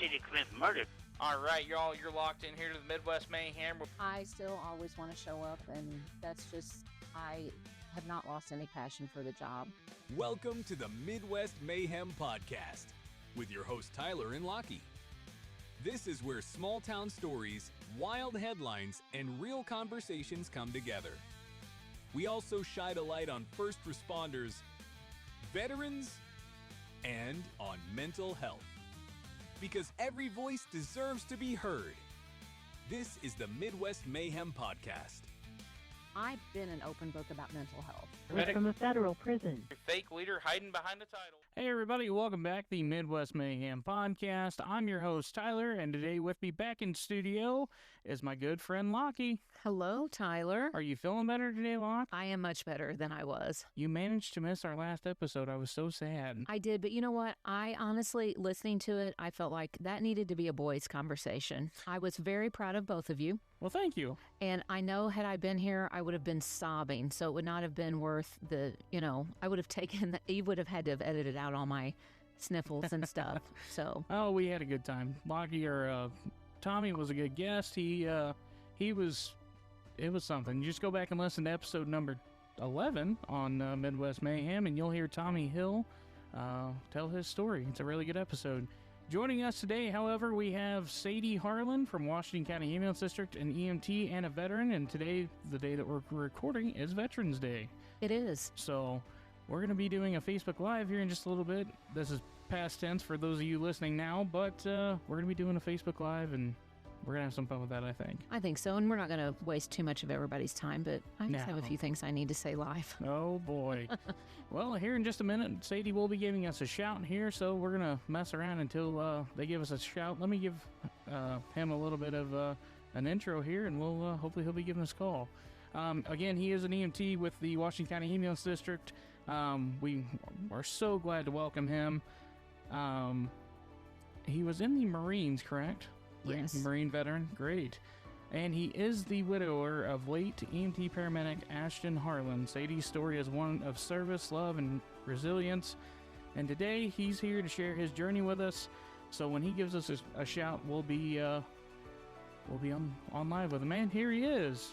City commits murder. All right, y'all, you're locked in here to the Midwest Mayhem. I still always want to show up, and that's just, I have not lost any passion for the job. Welcome to the Midwest Mayhem Podcast with your host Tyler and Lockie. This is where small town stories, wild headlines, and real conversations come together. We also shine a light on first responders, veterans, and on mental health. Because every voice deserves to be heard. This is the Midwest Mayhem Podcast. I've been an open book about mental health. From a federal prison. Fake leader hiding behind the title. Hey everybody, welcome back to the Midwest Mayhem Podcast. I'm your host Tyler, and today with me back in studio is my good friend Lockie. Hello, Tyler. Are you feeling better today, Lock? I am much better than I was. You managed to miss our last episode. I was so sad. I did, but you know what? I honestly, listening to it, I felt like that needed to be a boys' conversation. I was very proud of both of you. Well, thank you. And I know had I been here, I would have been sobbing, so it would not have been worth the, I would have taken, you would have had to have edited out all my sniffles and stuff, so. Oh, we had a good time. Lockie, or Tommy was a good guest. It was something. You just go back and listen to episode number 11 on Midwest Mayhem, and you'll hear Tommy Hill tell his story. It's a really good episode. Joining us today, however, we have Sadie Harlin from Washington County Ambulance District, an EMT and a veteran, and today, the day that we're recording, is Veterans Day. It is. So we're going to be doing a Facebook Live here in just a little bit. This is past tense for those of you listening now, but we're going to be doing a Facebook Live, and we're going to have some fun with that, I think. I think so, and we're not going to waste too much of everybody's time, but I just have a few things I need to say live. Oh, boy. Well, here in just a minute, Sadie will be giving us a shout here, so we're going to mess around until they give us a shout. Let me give him a little bit of an intro here, and we'll hopefully he'll be giving us a call. Again, he is an EMT with the Washington County Ambulance District. We are so glad to welcome him. He was in the Marines, correct? Yes. Marine veteran, great. And he is the widower of late EMT paramedic Ashtin Harlin. Sadie's story is one of service, love, and resilience. And today he's here to share his journey with us. So when he gives us a shout, we'll be on live with him. And here he is.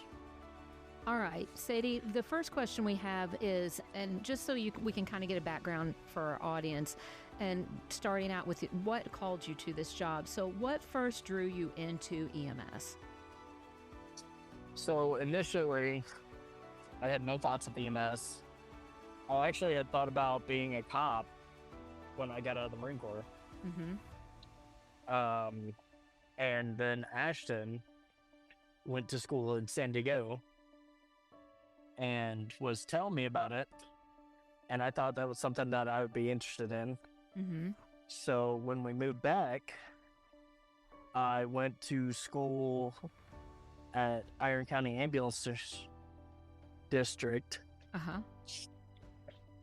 All right, Sadie, the first question we have is, and just so we can kind of get a background for our audience, and starting out with what called you to this job. So what first drew you into EMS? So initially, I had no thoughts of EMS. I actually had thought about being a cop when I got out of the Marine Corps. Mm-hmm. And then Ashton went to school in San Diego and was telling me about it. And I thought that was something that I would be interested in. Mm-hmm. So when we moved back, I went to school at Iron County Ambulance District. Uh-huh.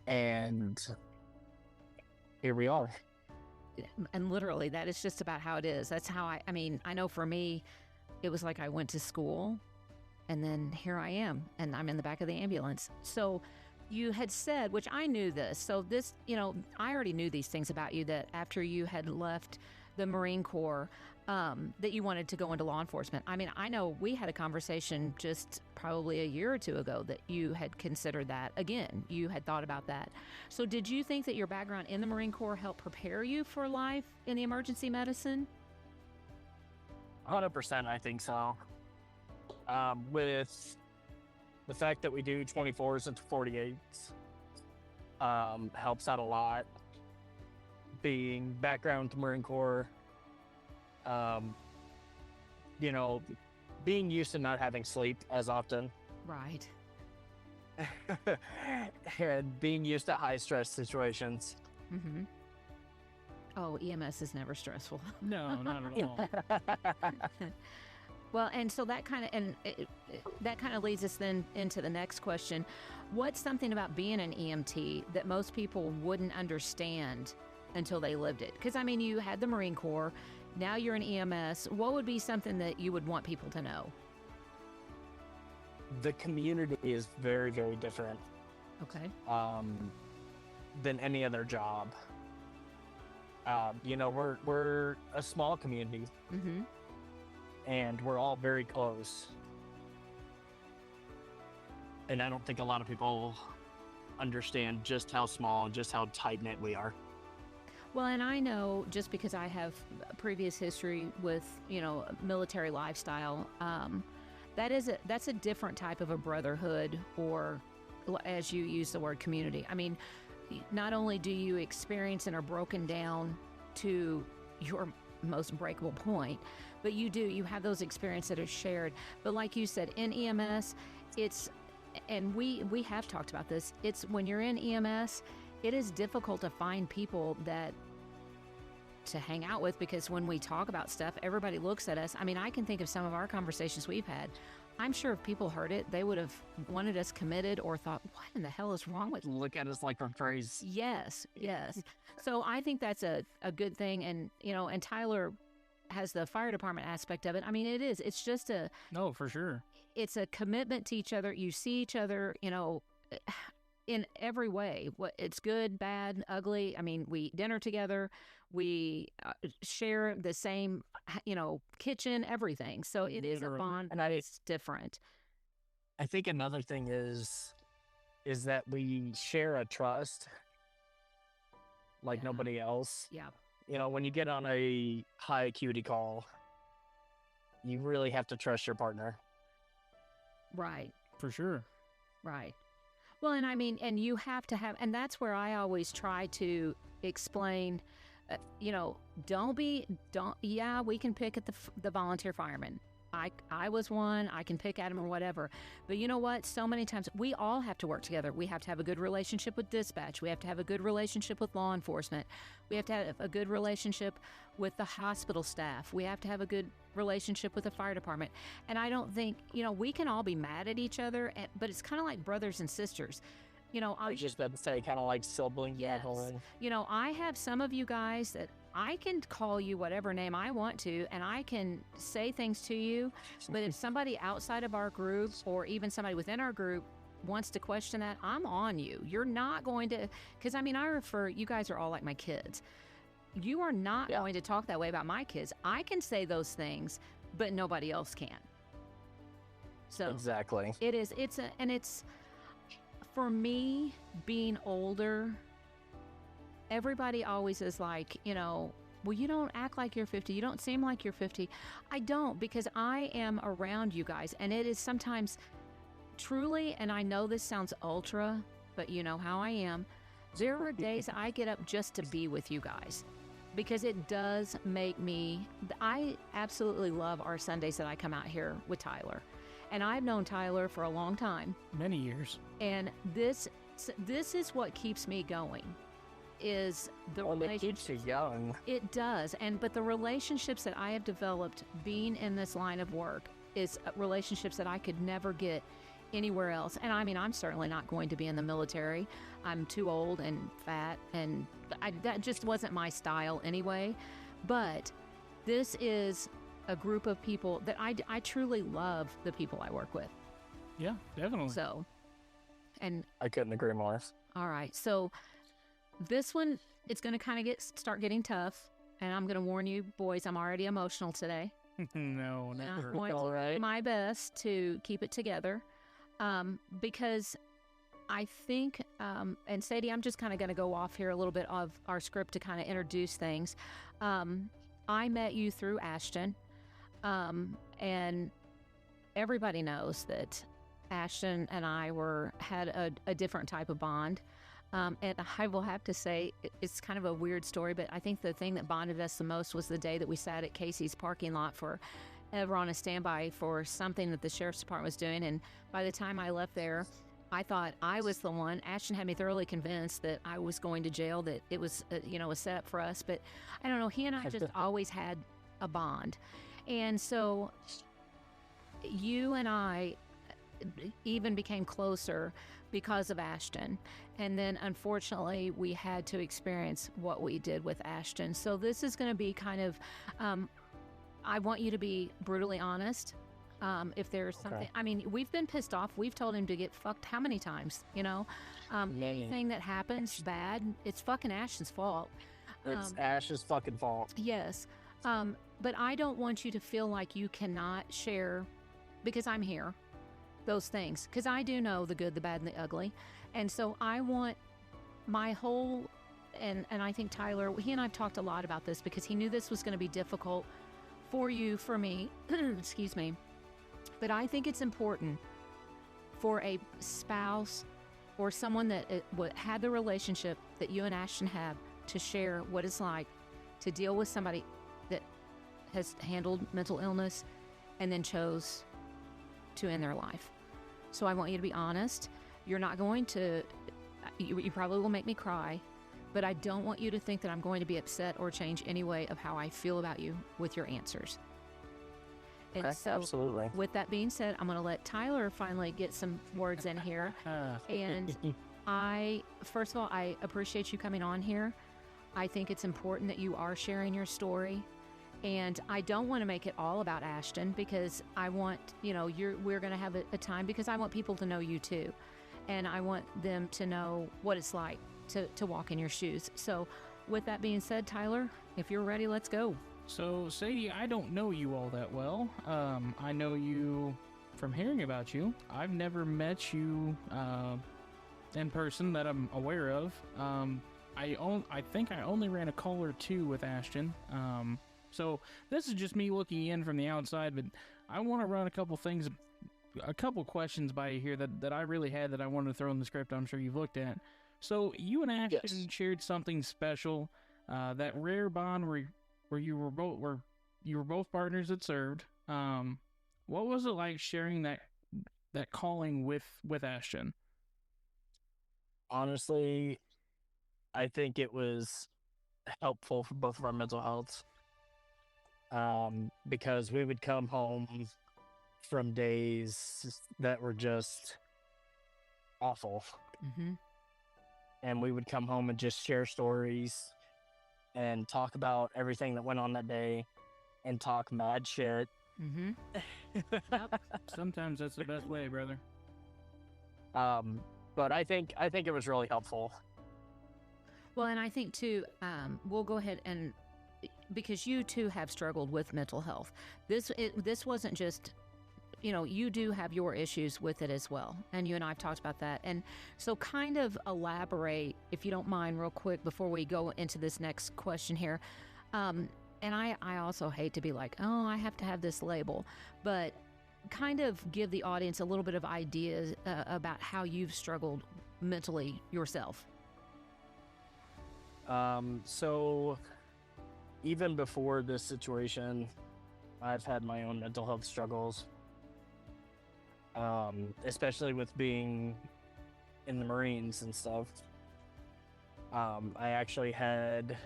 And here we are. And literally, that is just about how it is. That's how I know for me, it was like I went to school and then here I am, and I'm in the back of the ambulance. So you had said, which I knew this, so this, I already knew these things about you, that after you had left the Marine Corps, that you wanted to go into law enforcement. I mean, I know we had a conversation just probably a year or two ago that you had considered that. Again, you had thought about that. So did you think that your background in the Marine Corps helped prepare you for life in the emergency medicine? 100%, I think so. With the fact that we do 24s and 48s, helps out a lot. Being background to Marine Corps, being used to not having sleep as often. Right. And being used to high stress situations. Mm-hmm. Oh, EMS is never stressful. No, not at all. Well, and so that kind of leads us then into the next question. What's something about being an EMT that most people wouldn't understand until they lived it? Because, you had the Marine Corps. Now you're an EMS. What would be something that you would want people to know? The community is very, very different. Okay. Than any other job. We're a small community, Mm-hmm. and we're all very close. And I don't think a lot of people understand just how small and just how tight-knit we are. Well, and I know just because I have previous history with, military lifestyle, that's a different type of a brotherhood, or as you use the word, community. I mean, not only do you experience and are broken down to your most breakable point, but you have those experiences that are shared. But like you said, in EMS, and we have talked about this, it's when you're in EMS, it is difficult to find people to hang out with, because when we talk about stuff, everybody looks at us. I mean, I can think of some of our conversations we've had. I'm sure if people heard it, they would have wanted us committed or thought, what in the hell is wrong with you? Look at us like we're crazy. Yes. So I think that's a good thing. And, and Tyler has the fire department aspect of it. I mean, it is. It's just No, for sure. it's a commitment to each other. You see each other, in every way. It's good, bad, ugly. I mean, we dinner together. We share the same, kitchen, everything. So it is a bond, And it's different. I think another thing is that we share a trust like Yeah. nobody else. Yeah. When you get on a high acuity call, you really have to trust your partner. Right. For sure. Right. Well, and I mean, and you have to have, and that's where I always try to explain, yeah, we can pick at the volunteer firemen. I was one, I can pick at them or whatever. But you know what? So many times we all have to work together. We have to have a good relationship with dispatch. We have to have a good relationship with law enforcement. We have to have a good relationship with the hospital staff. We have to have a good relationship with the fire department. And I don't think, we can all be mad at each other, but it's kind of like brothers and sisters. I was just about to say, kind of like siblings. Yes. I have some of you guys that I can call you whatever name I want to, and I can say things to you. But if somebody outside of our group, or even somebody within our group, wants to question that, I'm on you. You're not going to, because you guys are all like my kids. You are not going to talk that way about my kids. I can say those things, but nobody else can. So Exactly. it is. It's for me, being older, everybody always is like, well, you don't act like you're 50. You don't seem like you're 50. I don't, because I am around you guys. And it is sometimes truly, and I know this sounds ultra, but you know how I am. There are days I get up just to be with you guys, because it does make me, I absolutely love our Sundays that I come out here with Tyler. And I've known Tyler for a long time. Many years. And this is what keeps me going, is the It keeps you young. It does. But the relationships that I have developed being in this line of work is relationships that I could never get anywhere else. And I mean, I'm certainly not going to be in the military. I'm too old and fat, and that just wasn't my style anyway. But this is a group of people that I truly love, the people I work with. Yeah, definitely. So, and I couldn't agree more. all right, so this one, it's going to kind of start getting tough, and I'm going to warn you, boys, I'm already emotional today. No, And never. I'm going to All do right. my best to keep it together, because I think, and Sadie, I'm just kind of going to go off here a little bit of our script to kind of introduce things. I met you through Ashtin, and everybody knows that Ashtin and I had a different type of bond. And I will have to say, it's kind of a weird story, but I think the thing that bonded us the most was the day that we sat at Casey's parking lot ever on a standby for something that the sheriff's department was doing. And by the time I left there, I thought I was the one. Ashton had me thoroughly convinced that I was going to jail, that it was, a setup for us. But I don't know, he and I just always had a bond. And so you and I even became closer because of Ashton. And then unfortunately we had to experience what we did with Ashton. So this is going to be kind of, I want you to be brutally honest. If there's something, I mean, we've been pissed off. We've told him to get fucked how many times, anything that happens bad, it's fucking Ashton's fault. It's Ash's fucking fault. Yes. But I don't want you to feel like you cannot share, because I'm here, those things. Because I do know the good, the bad, and the ugly. And so I want my whole, and I think Tyler, he and I have talked a lot about this because he knew this was going to be difficult for you, for me, excuse me. But I think it's important for a spouse or someone that had the relationship that you and Ashton have to share what it's like to deal with somebody that has handled mental illness and then chose to end their life. So I want you to be honest. You're not going to, you probably will make me cry, but I don't want you to think that I'm going to be upset or change any way of how I feel about you with your answers. And Okay, so, absolutely. with that being said, I'm going to let Tyler finally get some words in here. And first of all, I appreciate you coming on here. I think it's important that you are sharing your story. And I don't want to make it all about Ashton, because I want, we're going to have a time, because I want people to know you too. And I want them to know what it's like to walk in your shoes. So with that being said, Tyler, if you're ready, let's go. So, Sadie, I don't know you all that well. I know you from hearing about you. I've never met you in person that I'm aware of. I think I only ran a call or two with Ashton. So this is just me looking in from the outside, but I want to run a couple questions by you here that I really had that I wanted to throw in the script. I'm sure you've looked at. So you and Ashton shared something special, that rare bond where you were both partners that served. What was it like sharing that calling with Ashton? Honestly, I think it was helpful for both of our mental health. Because we would come home from days that were just awful. Mm-hmm. And we would come home and just share stories and talk about everything that went on that day and talk mad shit. Mm-hmm. Yep. Sometimes that's the best way, brother. But I think it was really helpful. Well, and I think too, we'll go ahead and, because you too have struggled with mental health. This wasn't just, you do have your issues with it as well. And you and I have talked about that. And so kind of elaborate, if you don't mind, real quick before we go into this next question here. And I also hate to be like, oh, I have to have this label, but kind of give the audience a little bit of ideas about how you've struggled mentally yourself. So even before this situation, I've had my own mental health struggles. Especially with being in the Marines and stuff. I actually had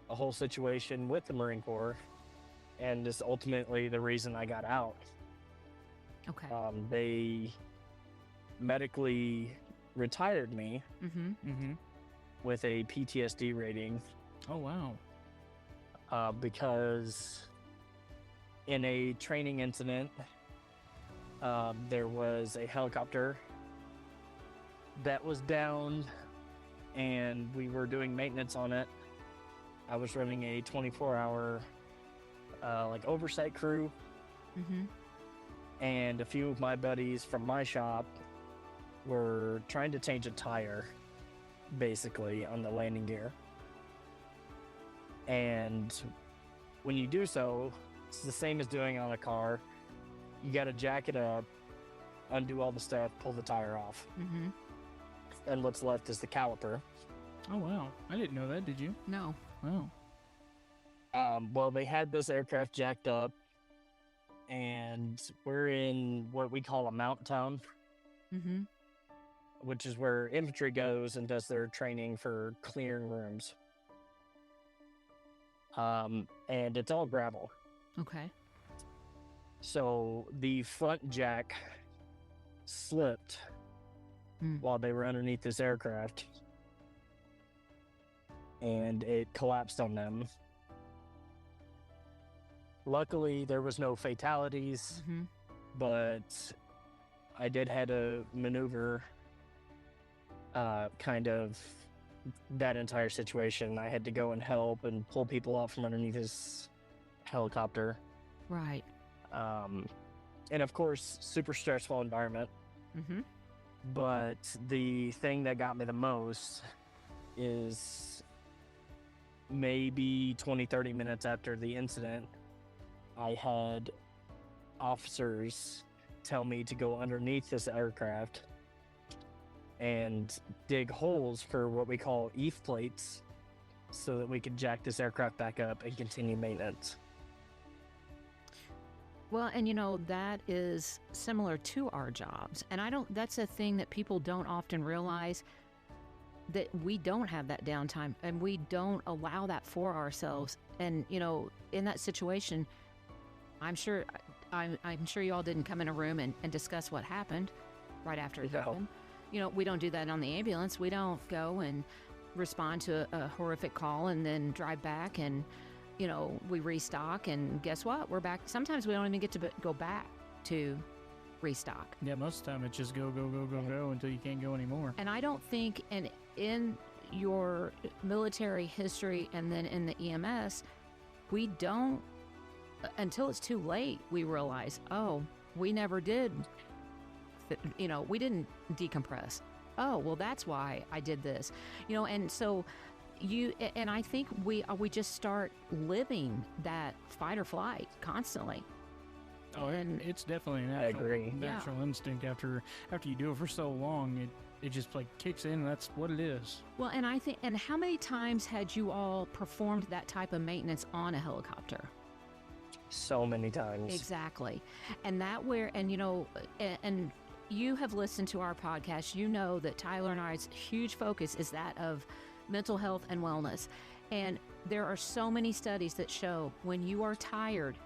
a whole situation with the Marine Corps, and this ultimately the reason I got out. Okay. They medically retired me with a PTSD rating. Oh, wow. Because in a training incident, there was a helicopter that was down and we were doing maintenance on it. I was running a 24-hour oversight crew. And a few of my buddies from my shop were trying to change a tire, basically, on the landing gear. And when you do so, it's the same as doing on a car. You got to jack it up, undo all the stuff, pull the tire off. And what's left is the caliper. Oh, wow. I didn't know that, did you? No. Wow. Well, they had this aircraft jacked up, and we're in what we call a mount town, which is where infantry goes and does their training for clearing rooms. And it's all gravel. Okay. So the front jack slipped while they were underneath this aircraft, and it collapsed on them. Luckily, there was no fatalities, but I did had to maneuver kind of that entire situation. I had to go and help and pull people off from underneath his helicopter. Right. And of course, super stressful environment. Mm-hmm. But the thing that got me the most is maybe 20, 30 minutes after the incident, I had officers tell me to go underneath this aircraft and dig holes for what we call EEF plates so that we could jack this aircraft back up and continue maintenance. Well, and that is similar to our jobs. And that's a thing that people don't often realize, that we don't have that downtime and we don't allow that for ourselves. And, in that situation, I'm sure you all didn't come in a room and discuss what happened right after it happened. We don't do that on the ambulance. We don't go and respond to a horrific call and then drive back and, we restock, and guess what? We're back. Sometimes we don't even get to go back to restock. Yeah, most of the time it's just go until you can't go anymore. And I don't think, and in your military history and then in the EMS, we don't, until it's too late, we realize, oh, we never did, we didn't decompress. Oh, well, that's why I did this, and so and I think we just start living that fight or flight constantly. Oh, and it's definitely a natural instinct after you do it for so long. It just like kicks in, and that's what it is. Well, and I think, and how many times had you all performed that type of maintenance on a helicopter? So many times. Exactly. And and you have listened to our podcast, that Tyler and I's huge focus is that of mental health and wellness. And there are so many studies that show when you are tired,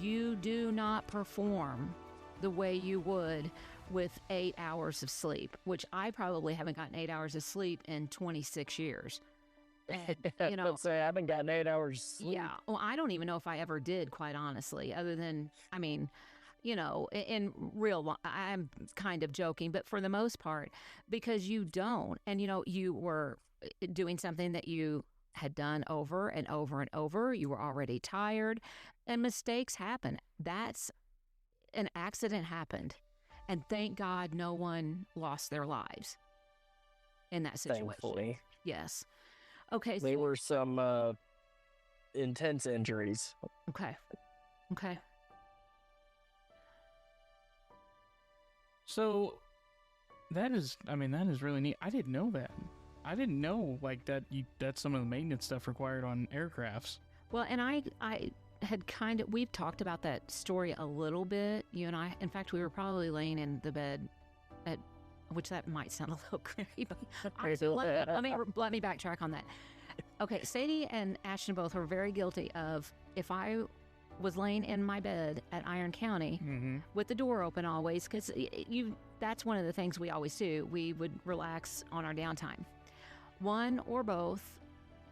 you do not perform the way you would with 8 hours of sleep, which I probably haven't gotten 8 hours of sleep in 26 years. And, Let's say I haven't gotten 8 hours sleep. Yeah. Well, I don't even know if I ever did, quite honestly, other than, in real life, I'm kind of joking, but for the most part, because you don't, and, you were doing something that you had done over and over and over. You were already tired, and mistakes happen. That's an accident happened, and thank God no one lost their lives in that situation. Thankfully. Yes. Okay. There were some intense injuries. Okay. So that is really neat. I didn't know that. I didn't know that's some of the maintenance stuff required on aircrafts. Well, and I had we've talked about that story a little bit, you and I. In fact, we were probably laying in the bed which that might sound a little creepy, but let me backtrack on that. Okay, Sadie and Ashton both were very guilty of, if I was laying in my bed at Iron County with the door open always, because that's one of the things we always do. We would relax on our downtime. One or both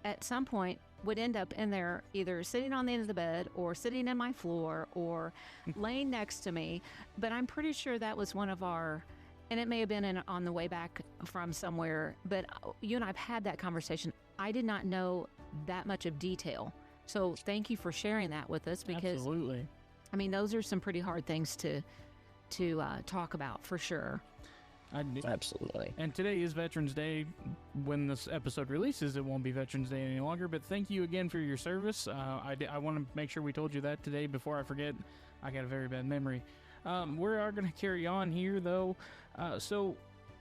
at some point would end up in there, either sitting on the end of the bed or sitting in my floor or laying next to me. But I'm pretty sure that was one of our, and it may have been on the way back from somewhere, but you and I have had that conversation. I did not know that much of detail. So thank you for sharing that with us, because Absolutely. I mean, those are some pretty hard things to talk about, for sure. Absolutely. And today is Veterans Day. When this episode releases, it won't be Veterans Day any longer, but thank you again for your service. I want to make sure we told you that today before I forget. I got a very bad memory. We are going to carry on here, though. So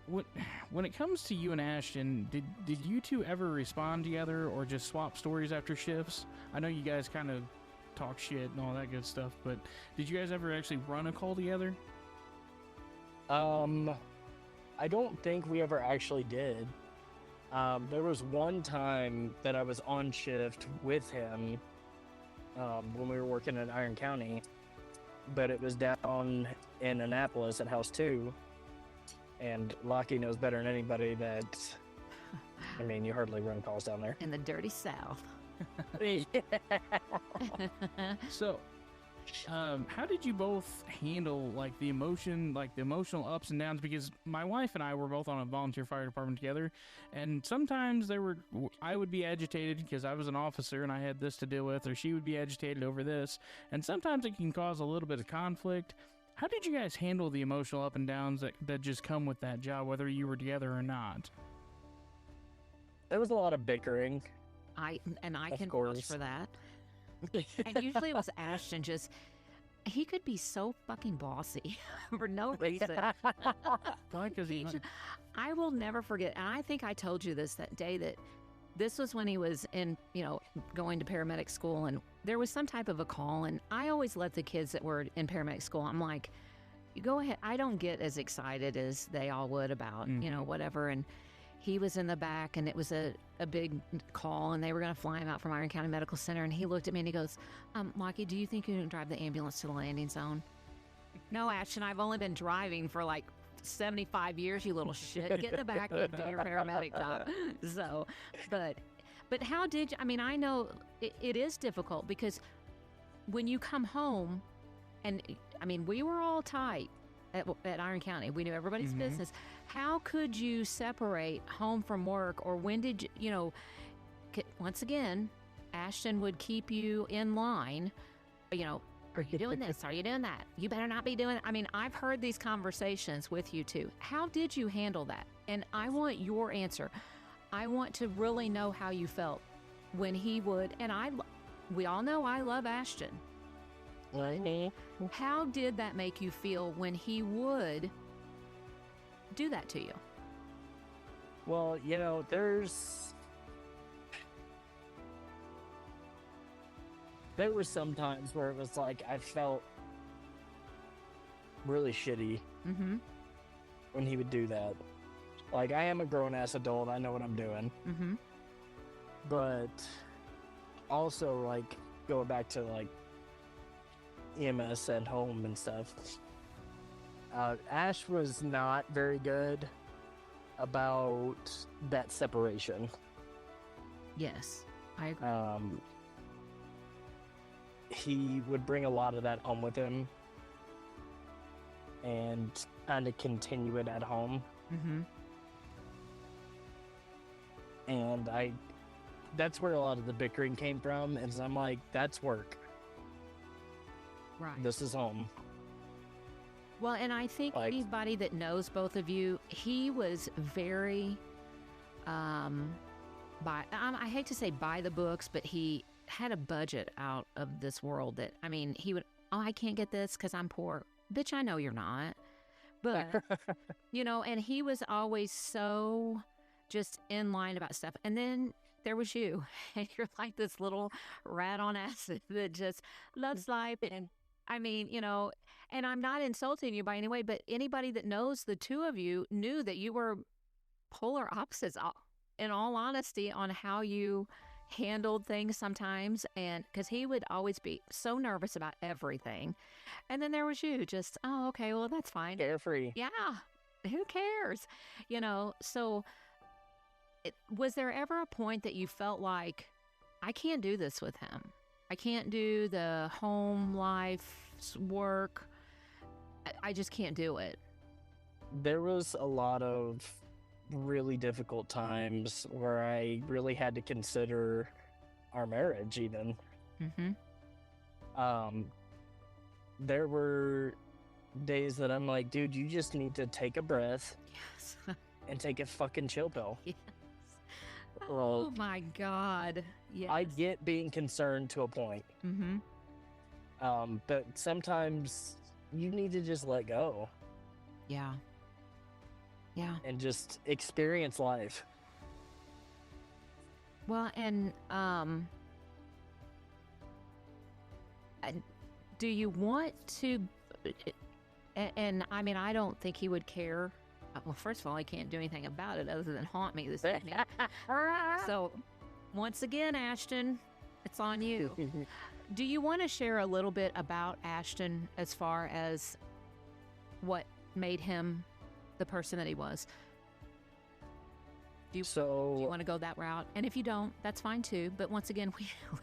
when it comes to you and Ashton, did you two ever respond together or just swap stories after shifts? I know you guys kind of talk shit and all that good stuff, but did you guys ever actually run a call together? I don't think we ever actually did. There was one time that I was on shift with him when we were working at Iron County, but it was down in Annapolis at House 2, and Lockie knows better than anybody that, I mean, you hardly run calls down there. In the dirty South. So, How did you both handle like the emotional ups and downs? Because my wife and I were both on a volunteer fire department together, and sometimes I would be agitated because I was an officer and I had this to deal with, or she would be agitated over this, and sometimes it can cause a little bit of conflict. How did you guys handle the emotional up and downs that just come with that job, whether you were together or not? There was a lot of bickering. I can vouch course. for that. And usually it was Ashton. He could be so fucking bossy for no reason. Because I will never forget, and I think I told you this that day, that this was when he was in, going to paramedic school, and there was some type of a call, and I always let the kids that were in paramedic school, I'm like, you go ahead. I don't get as excited as they all would about, whatever, and he was in the back, and it was a big call, and they were going to fly him out from Iron County Medical Center, and he looked at me and he goes, Lockie, do you think you can drive the ambulance to the landing zone? No, Ashton, I've only been driving for like 75 years, you little shit. Get in the back and do your paramedic job. So, but how did you, I know it is difficult because when you come home, and we were all tight at Iron County. We knew everybody's business. How could you separate home from work, or when did you, once again, Ashton would keep you in line, are you doing this? Are you doing that? You better not be doing it. I've heard these conversations with you too. How did you handle that? And I want your answer. I want to really know how you felt when he would, and we all know I love Ashton. How did that make you feel when he would do that to you? Well, there were some times where it was like I felt really shitty when he would do that. Like, I am a grown-ass adult. I know what I'm doing. But also, like, going back to, like, EMS at home and stuff, Ash was not very good about that separation. Yes, I agree. He would bring a lot of that home with him and kind of continue it at home. And that's where a lot of the bickering came from, is I'm like, that's work. Right. This is home. Well, and I think anybody that knows both of you, he was very, I hate to say by the books, but he had a budget out of this world that, he would, I can't get this because I'm poor. Bitch, I know you're not. But, and he was always so just in line about stuff. And then there was you, and you're like this little rat on acid that just loves life. And and I'm not insulting you by any way, but anybody that knows the two of you knew that you were polar opposites, in all honesty, on how you handled things sometimes. And because he would always be so nervous about everything. And then there was you just, oh, okay, well, that's fine. Carefree. Yeah. Who cares? So was there ever a point that you felt like, I can't do this with him? I can't do the home life work. I just can't do it. There was a lot of really difficult times where I really had to consider our marriage even. There were days that I'm like, dude, you just need to take a breath. Yes. And take a fucking chill pill. Yes. Well, oh my God. Yes. I get being concerned to a point. But sometimes you need to just let go. Yeah. And just experience life. Well, and do you want to, and I don't think he would care. Well, first of all, I can't do anything about it other than haunt me this evening. So, once again, Ashton, it's on you. Do you want to share a little bit about Ashton as far as what made him the person that he was? Do you So want to go that route? And if you don't, that's fine too. But once again,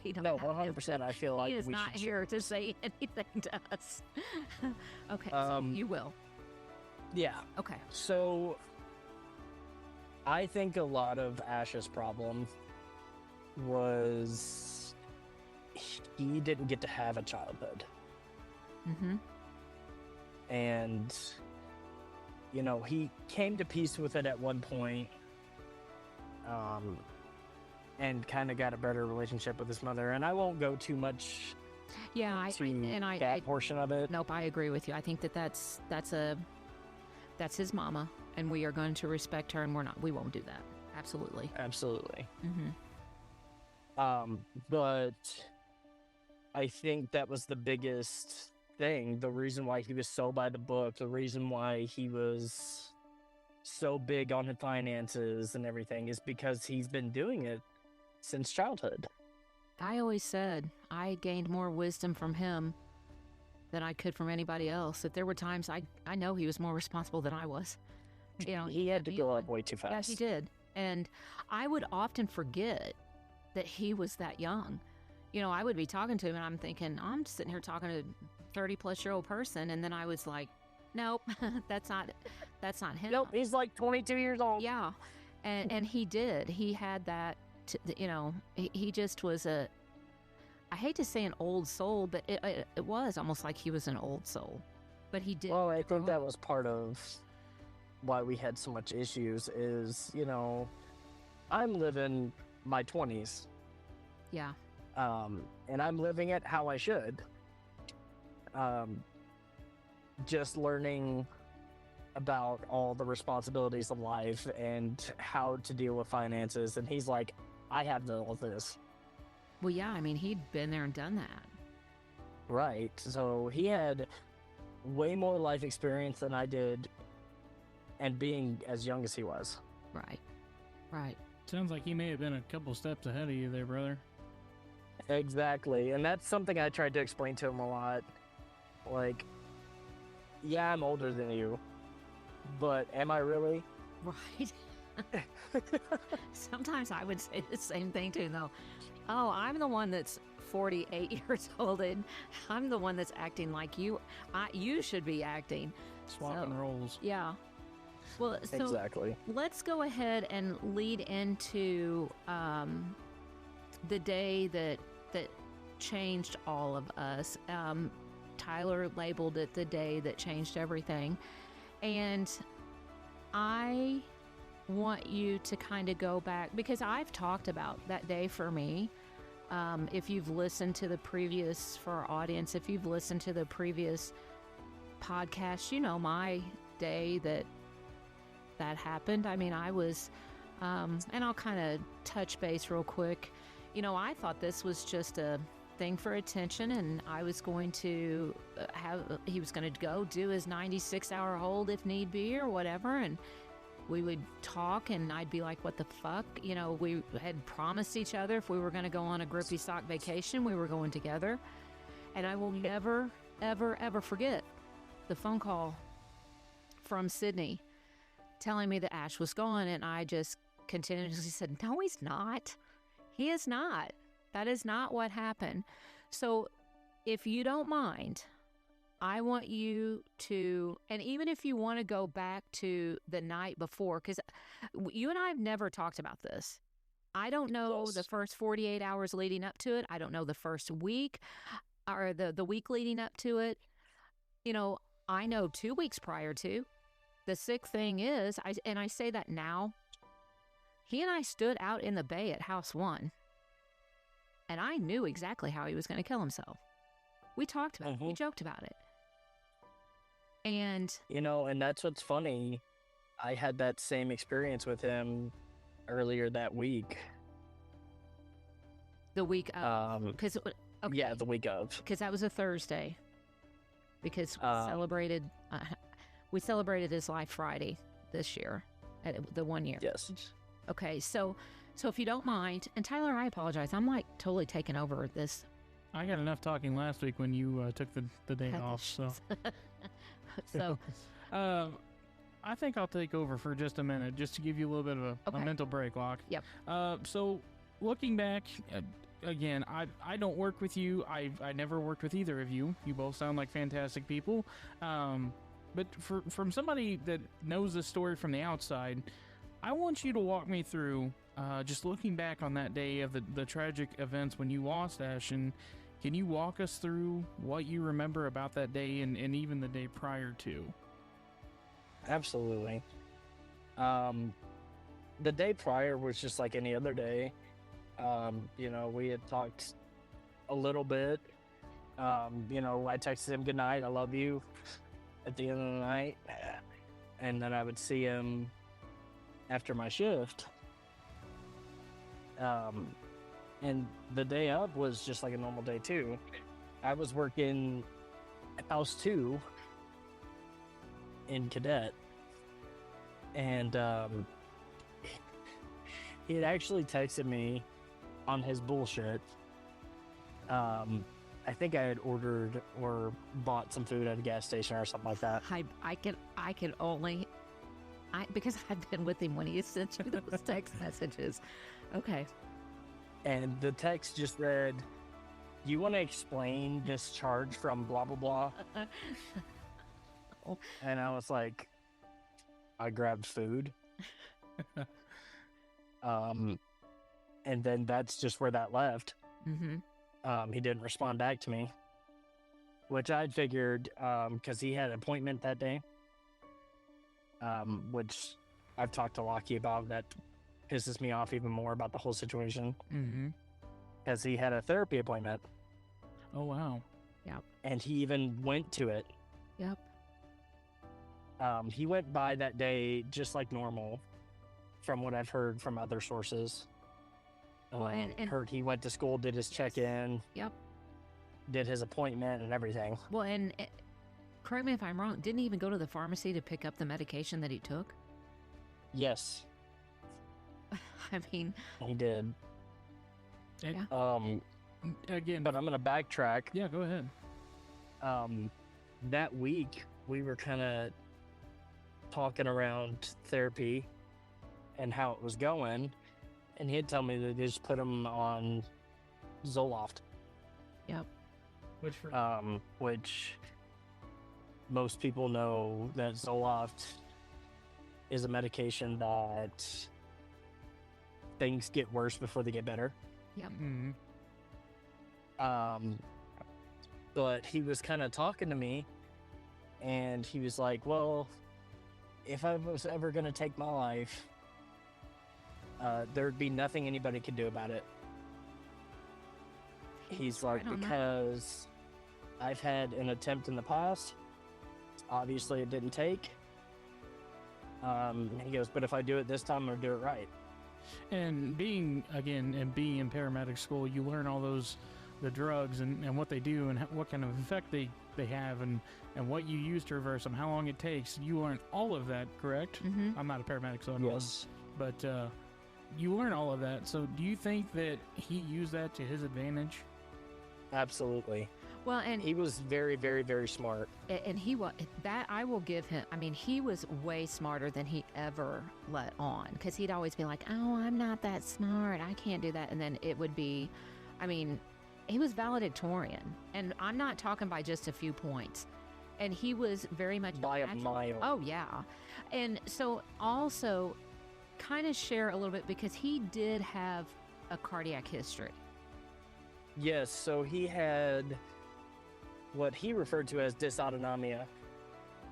we don't. no, have 100%. I feel like He is we not should. here to say anything to us. Okay, so Um, you will. Yeah. Okay. So I think a lot of Ash's problem was he didn't get to have a childhood. Mm-hmm. And, you know, he came to peace with it at one point, and kind of got a better relationship with his mother. And I won't go too much Yeah, to I that portion of it. nope, I agree with you. I think that's his mama, and we are going to respect her, and we won't do that. Absolutely. Absolutely. Mm-hmm. But I think that was the biggest thing. The reason why he was so by the book, the reason why he was so big on his finances and everything is because he's been doing it since childhood. I always said I gained more wisdom from him than I could from anybody else. That there were times I know he was more responsible than I was. You know, He had to grow up way too fast. Yes, he did. And I would often forget that he was that young. You know, I would be talking to him and I'm thinking, I'm sitting here talking to a 30-plus-year-old person, and then I was like, nope, that's not him. Nope, he's like 22 years old. Yeah. And he did. He had that, you know, he just was I hate to say an old soul, but it was almost like he was an old soul. But he did. Well, I think that was part of why we had so much issues is, you know, I'm living my 20s. Yeah. And I'm living it how I should. Just learning about all the responsibilities of life and how to deal with finances. And he's like, I have all this. Well, yeah, I mean, he'd been there and done that. Right. So he had way more life experience than I did, and being as young as he was. Right. Right. Sounds like he may have been a couple steps ahead of you there, brother. Exactly. And that's something I tried to explain to him a lot. Like, yeah, I'm older than you, but am I really? Right. Sometimes I would say the same thing too, though. Oh, I'm the one that's 48 years old, and I'm the one that's acting like you. You should be acting. Swapping roles. Yeah. Well, so Exactly. let's go ahead and lead into the day that changed all of us. Tyler labeled it the day that changed everything, and I want you to kind of go back, because I've talked about that day for me. If you've listened to the previous, for our audience, if you've listened to the previous podcast, you know my day that happened. I mean, I was, and I'll kind of touch base real quick. You know, I thought this was just a thing for attention, and I was going to he was going to go do his 96-hour hold if need be or whatever, and we would talk, and I'd be like, what the fuck? You know, we had promised each other if we were going to go on a grippy sock vacation, we were going together. And I will never, ever, ever forget the phone call from Sydney telling me that Ash was gone, and I just continuously said, no, he's not. He is not. That is not what happened. So if you don't mind, I want you to, and even if you want to go back to the night before, because you and I have never talked about this. I don't know the first 48 hours leading up to it. I don't know the first week or the week leading up to it. You know, I know 2 weeks prior to. The sick thing is, I say that now, he and I stood out in the bay at House 1, and I knew exactly how he was going to kill himself. We talked about it. We joked about it. And you know, and that's what's funny. I had that same experience with him earlier that week. The week of, because yeah, the week of, because that was a Thursday. Because we celebrated his life Friday this year, at the 1 year. Yes. Okay, so if you don't mind, and Tyler, I apologize. I'm like totally taking over this. I got enough talking last week when you took the day off. So, So, I I think I'll take over for just a minute, just to give you a little bit of a Okay. mental break, Locke. Yep. So looking back, again, I don't work with you. I never worked with either of you. You both sound like fantastic people. But from somebody that knows the story from the outside, I want you to walk me through, just looking back on that day of the tragic events when you lost Ashton. Can you walk us through what you remember about that day and even the day prior to? Absolutely. The day prior was just like any other day. We had talked a little bit. I texted him good night, I love you, at the end of the night. And then I would see him after my shift. And the day up was just like a normal day too. I was working at House 2 in Cadet. And he had actually texted me on his bullshit. I think I had ordered or bought some food at a gas station or something like that. I can only, because I've been with him when he sent you those text messages. Okay. And the text just read, "You want to explain this charge from blah, blah, blah?" And I was like, I grabbed food. And then that's just where that left. Mm-hmm. He didn't respond back to me, which I figured, because he had an appointment that day, which I've talked to Lockie about. That pisses me off even more about the whole situation, because he had a therapy appointment. Oh, wow. And he even went to it. Yep. He went by that day just like normal, from what I've heard from other sources. And Heard he went to school, did his check-in. Yep. Did his appointment and everything. Well, and correct me if I'm wrong, didn't he even go to the pharmacy to pick up the medication that he took? Yes, I mean, he did. Yeah. Again, But I'm gonna backtrack. yeah, go ahead. That week we were kind of talking around therapy and how it was going, and he'd tell me that they just put him on Zoloft. Yep. Which most people know that Zoloft is a medication that things get worse before they get better. Yep. But he was kind of talking to me, and he was like, well, if I was ever going to take my life, there'd be nothing anybody could do about it. He's like, right on that. because I've had an attempt in the past. Obviously, it didn't take. He goes, but if I do it this time, I'll do it right. And being in paramedic school, you learn all the drugs and what they do and what kind of effect they have and what you use to reverse them, how long it takes. You learn all of that, correct? Mm-hmm. I'm not a paramedic, so I don't know. Yes. But you learn all of that. So do you think that he used that to his advantage? Absolutely. Well, and He was very, very, very smart. he was that I will give him. I mean, he was way smarter than he ever let on, because he'd always be like, "Oh, I'm not that smart. I can't do that." And then it would be, I mean, he was valedictorian, and I'm not talking by just a few points. And he was very much By a natural. mile. Oh yeah, and so also kind of share a little bit, because he did have a cardiac history. Yes, so he had what he referred to as dysautonomia,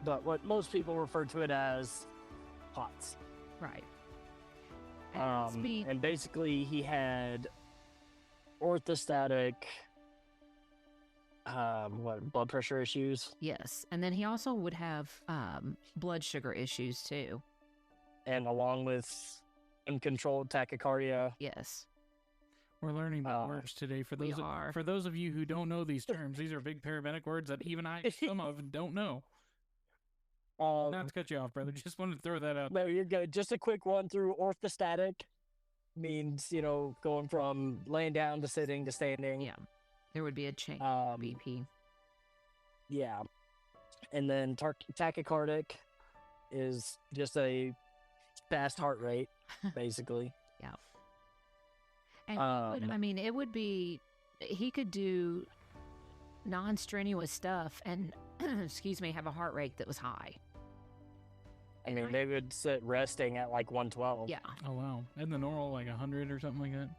but what most people refer to it as POTS. Right. And basically he had orthostatic blood pressure issues, Yes, and then he also would have blood sugar issues too. and along with uncontrolled tachycardia. Yes. We're learning the words today. For we those are. for those of you who don't know these terms, these are big paramedic words that even I, some of them, don't know. Not to cut you off, brother. Just wanted to throw that out. No, you're good. Just a quick one through. Orthostatic means, going from laying down to sitting to standing. Yeah. There would be a change. BP. Yeah. And then tachycardic is just a fast heart rate, basically. Yeah. And it would be, he could do non-strenuous stuff and, excuse me, have a heart rate that was high. I mean, they would sit resting at like 112. Yeah. Oh, wow. Isn't the normal like 100 or something like that?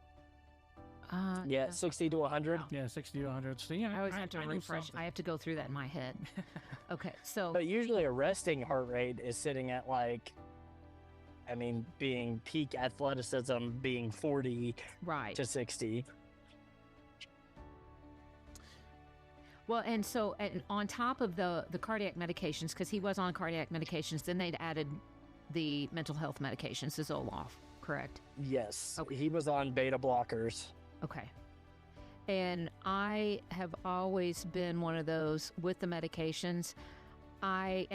Yeah, 60 to 100. Yeah, 60 to 100. So, yeah, I always have to know refresh. something. I have to go through that in my head. Okay, so But usually a resting heart rate is sitting at like, I mean, being peak athleticism being 40 right. to 60. Well, and so on top of the cardiac medications, because he was on cardiac medications, then they'd added the mental health medications, the Zoloft, correct? Yes. Okay. He was on beta blockers. Okay. And I have always been one of those with the medications. I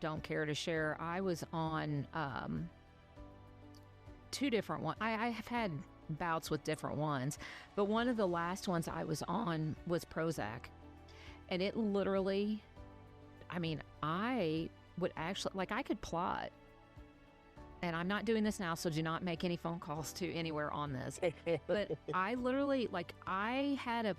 don't care to share. I was on 2 different ones. I have had bouts with different ones, but one of the last ones I was on was Prozac. And it literally, I mean, I would actually, like, I could plot. And I'm not doing this now, so do not make any phone calls to anywhere on this. But I literally, like, I had a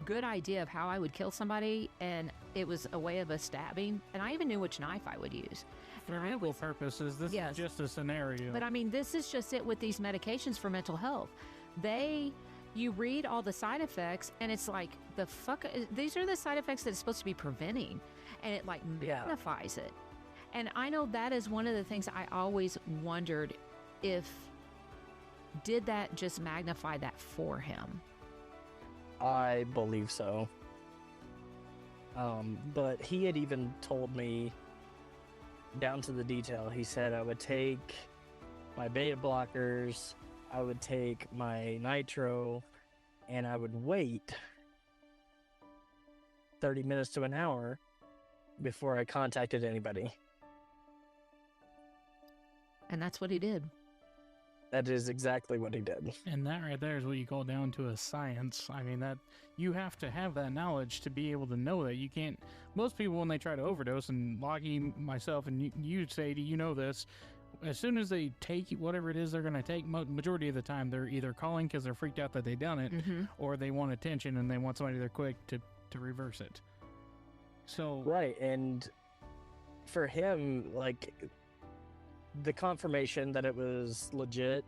good idea of how I would kill somebody, and it was a way of a stabbing. And I even knew which knife I would use. For medical purposes, this Yes. is just a scenario. But I mean, this is just it with these medications for mental health. You read all the side effects, and it's like, the fuck, these are the side effects that it's supposed to be preventing, and it like magnifies it. And I know that is one of the things I always wondered, did that just magnify that for him? I believe so. But he had even told me down to the detail. He said I would take my beta blockers, I would take my nitro, and I would wait 30 minutes to an hour before I contacted anybody. And that's what he did. That is exactly what he did. And that right there is what you call down to a science. I mean, that you have to have that knowledge to be able to know that. You can't, most people when they try to overdose, and Lockie, myself, and you Sadie, you know this, as soon as they take whatever it is they're going to take, majority of the time they're either calling because they're freaked out that they done it, or they want attention and they want somebody there quick to reverse it. So Right, and for him, like, the confirmation that it was legit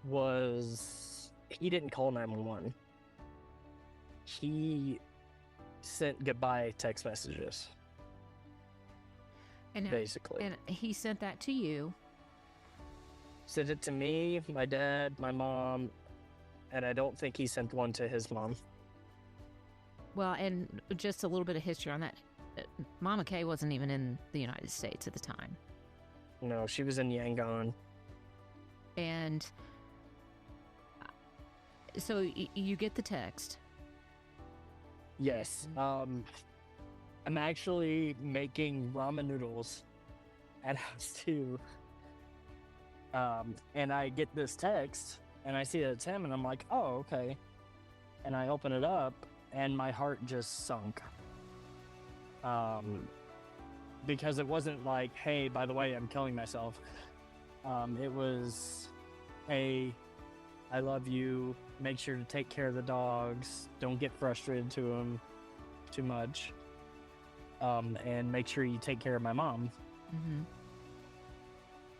was he didn't call 911. He sent goodbye text messages, And basically. And he sent that to you. Sent it to me, my dad, my mom, and I don't think he sent one to his mom. Well, and just a little bit of history on that. Mama Kay wasn't even in the United States at the time. No, she was in Yangon. And so you get the text. Yes. I'm actually making ramen noodles at house too. And I get this text and I see that it's him and I'm like, oh, okay. And I open it up and my heart just sunk. Because it wasn't like, hey, by the way, I'm killing myself. It was, hey, I love you. Make sure to take care of the dogs. Don't get frustrated to them too much. And make sure you take care of my mom. Mm-hmm.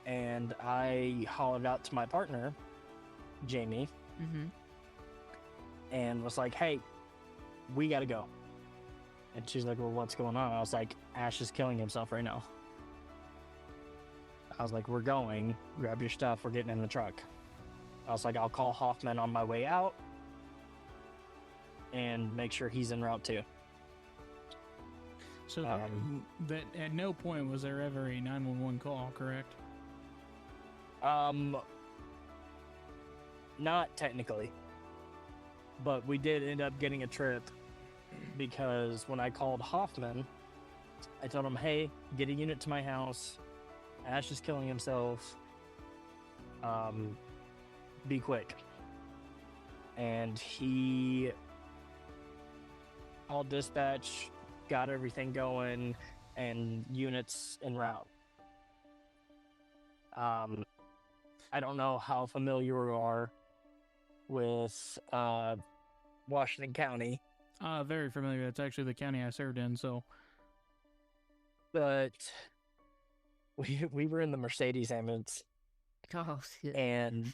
And I hollered out to my partner, Jamie, and was like, hey, we gotta go. And she's like, well, what's going on? I was like, Ash is killing himself right now. I was like, we're going. Grab your stuff. We're getting in the truck. I was like, I'll call Hoffman on my way out and make sure he's en route too. So that at no point was there ever a 911 call, correct? Not technically. But we did end up getting a trip because when I called Hoffman, I told him, hey, get a unit to my house. Ash is killing himself. Be quick. And he called dispatch, got everything going, and units en route. I don't know how familiar you are with Washington County, Very familiar. That's actually the county I served in. So, but we were in the Mercedes ambulance, Oh, shit. and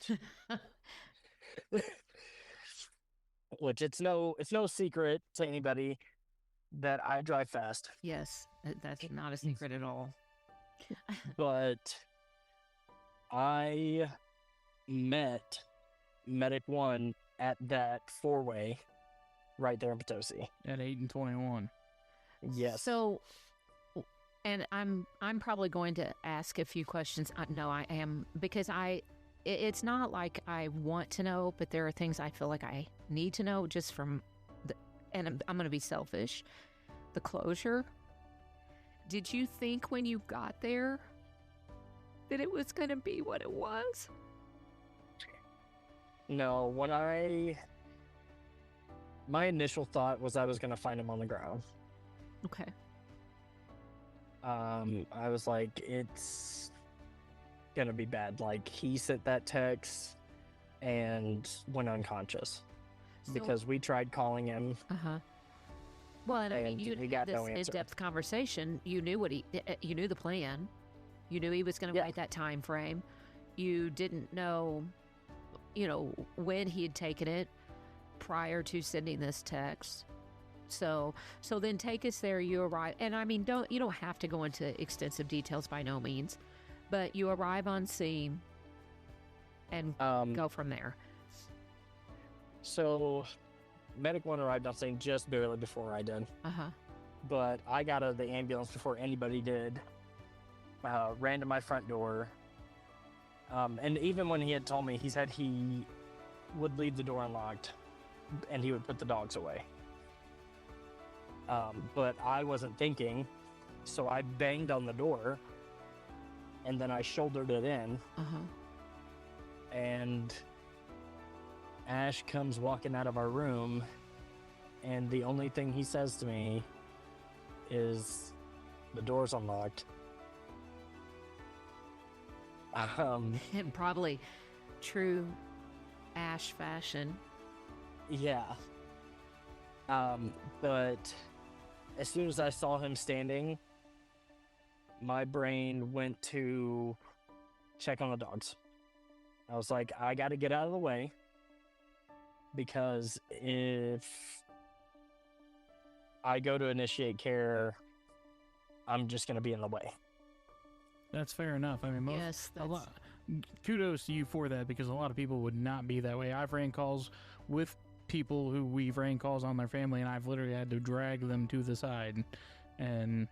which it's no secret to anybody that I drive fast, yes, that's not a secret at all. but I met Medic 1 at that four-way right there in Potosi. at 8 and 21. Yes. So, and I'm probably going to ask a few questions. No, I am, because it's not like I want to know, but there are things I feel like I need to know just from and I'm going to be selfish. The closure. Did you think when you got there that it was going to be what it was? No, my initial thought was I was going to find him on the ground. Okay. I was like, it's gonna be bad. Like, he sent that text and went unconscious because we tried calling him. Well, and I mean, And you we had got no this answer. in-depth conversation. You knew you knew the plan. You knew he was going to write that time frame. You didn't know, when he had taken it prior to sending this text. So then take us there. You arrive, and I mean, you don't have to go into extensive details by no means, but you arrive on scene and go from there. So, Medic 1 arrived on scene just barely before I did. But I got out of the ambulance before anybody did. Ran to my front door. And even when he had told me, he said he would leave the door unlocked and he would put the dogs away. But I wasn't thinking, so I banged on the door and then I shouldered it in. And Ash comes walking out of our room, and the only thing he says to me is, "The door's unlocked." In probably true Ash fashion. Yeah. But as soon as I saw him standing, my brain went to check on the dogs. I was like, I got to get out of the way, because if I go to initiate care, I'm just going to be in the way. That's fair enough. I mean, Yes, kudos to you for that, because a lot of people would not be that way. I've ran calls with people who we've ran calls on their family, and I've literally had to drag them to the side, and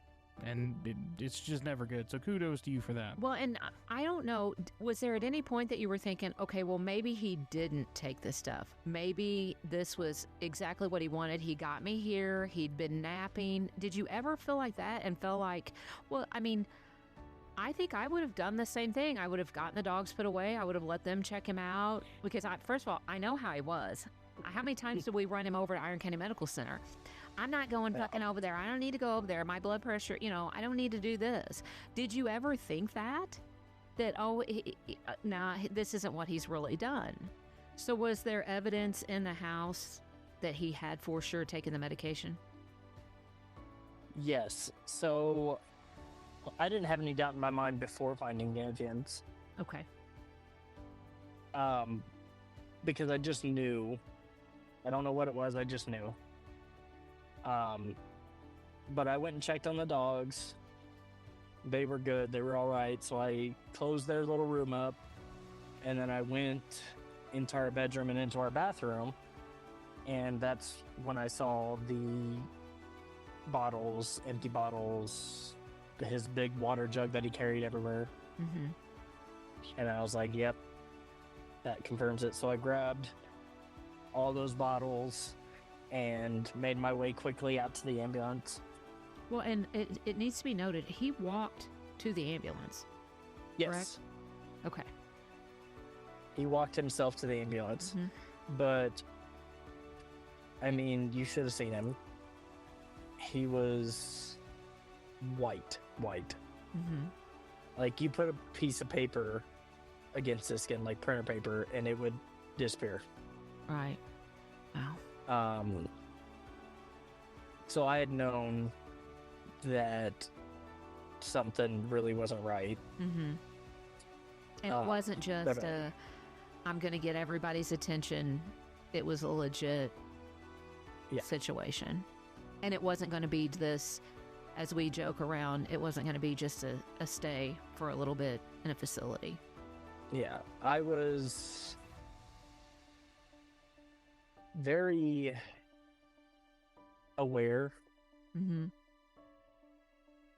it's just never good. So kudos to you for that. Well, and I don't know, was there at any point that you were thinking, okay, well, maybe he didn't take this stuff. Maybe this was exactly what he wanted. He got me here. He'd been napping. Did you ever feel like that and felt like, well, I mean, I think I would have done the same thing. I would have gotten the dogs put away. I would have let them check him out, because first of all, I know how he was. How many times did we run him over to Iron County Medical Center? I'm not going fucking over there. I don't need to go over there. My blood pressure, I don't need to do this. Did you ever think that, this isn't what he's really done? So was there evidence in the house that he had for sure taken the medication? Yes. So I didn't have any doubt in my mind before finding the evidence. Okay. Because I just knew. I don't know what it was. I just knew. But I went and checked on the dogs. They were good. They were all right. So I closed their little room up, and then I went into our bedroom and into our bathroom, and that's when I saw the bottles, empty bottles, his big water jug that he carried everywhere. And I was like, yep, that confirms it. So I grabbed all those bottles and made my way quickly out to the ambulance. Well, and it needs to be noted, he walked to the ambulance. Yes. Correct? Okay. He walked himself to the ambulance. But, I mean, you should have seen him. He was white. Like, you put a piece of paper against the skin, like printer paper, and it would disappear. Right. Wow. So I had known that something really wasn't right. Mm-hmm. And it wasn't just I'm going to get everybody's attention. It was a legit situation. And it wasn't going to be this, as we joke around, it wasn't going to be just a stay for a little bit in a facility. Yeah. I was very aware Mm-hmm.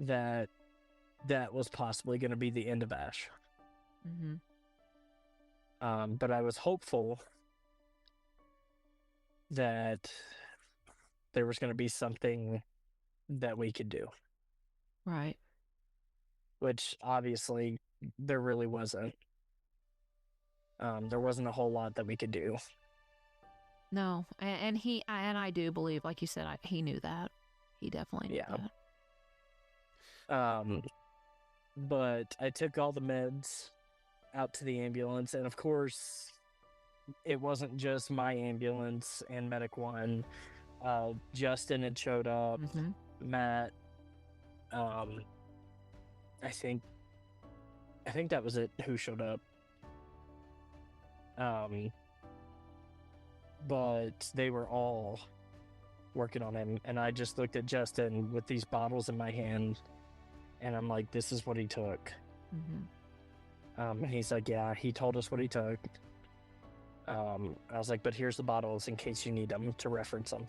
that that was possibly going to be the end of Ash. Mm-hmm. But I was hopeful that there was going to be something that we could do, Right. which obviously there really wasn't. There wasn't a whole lot that we could do. No. And I do believe, like you said, he knew that. He definitely knew that. But I took all the meds out to the ambulance, and of course, it wasn't just my ambulance and Medic 1. Justin had showed up, Mm-hmm. Matt, I think that was it who showed up. But they were all working on him, and I just looked at Justin with these bottles in my hand, and I'm like, this is what he took. Mm-hmm. And he's like, yeah, he told us what he took. I was like, but here's the bottles in case you need them to reference them.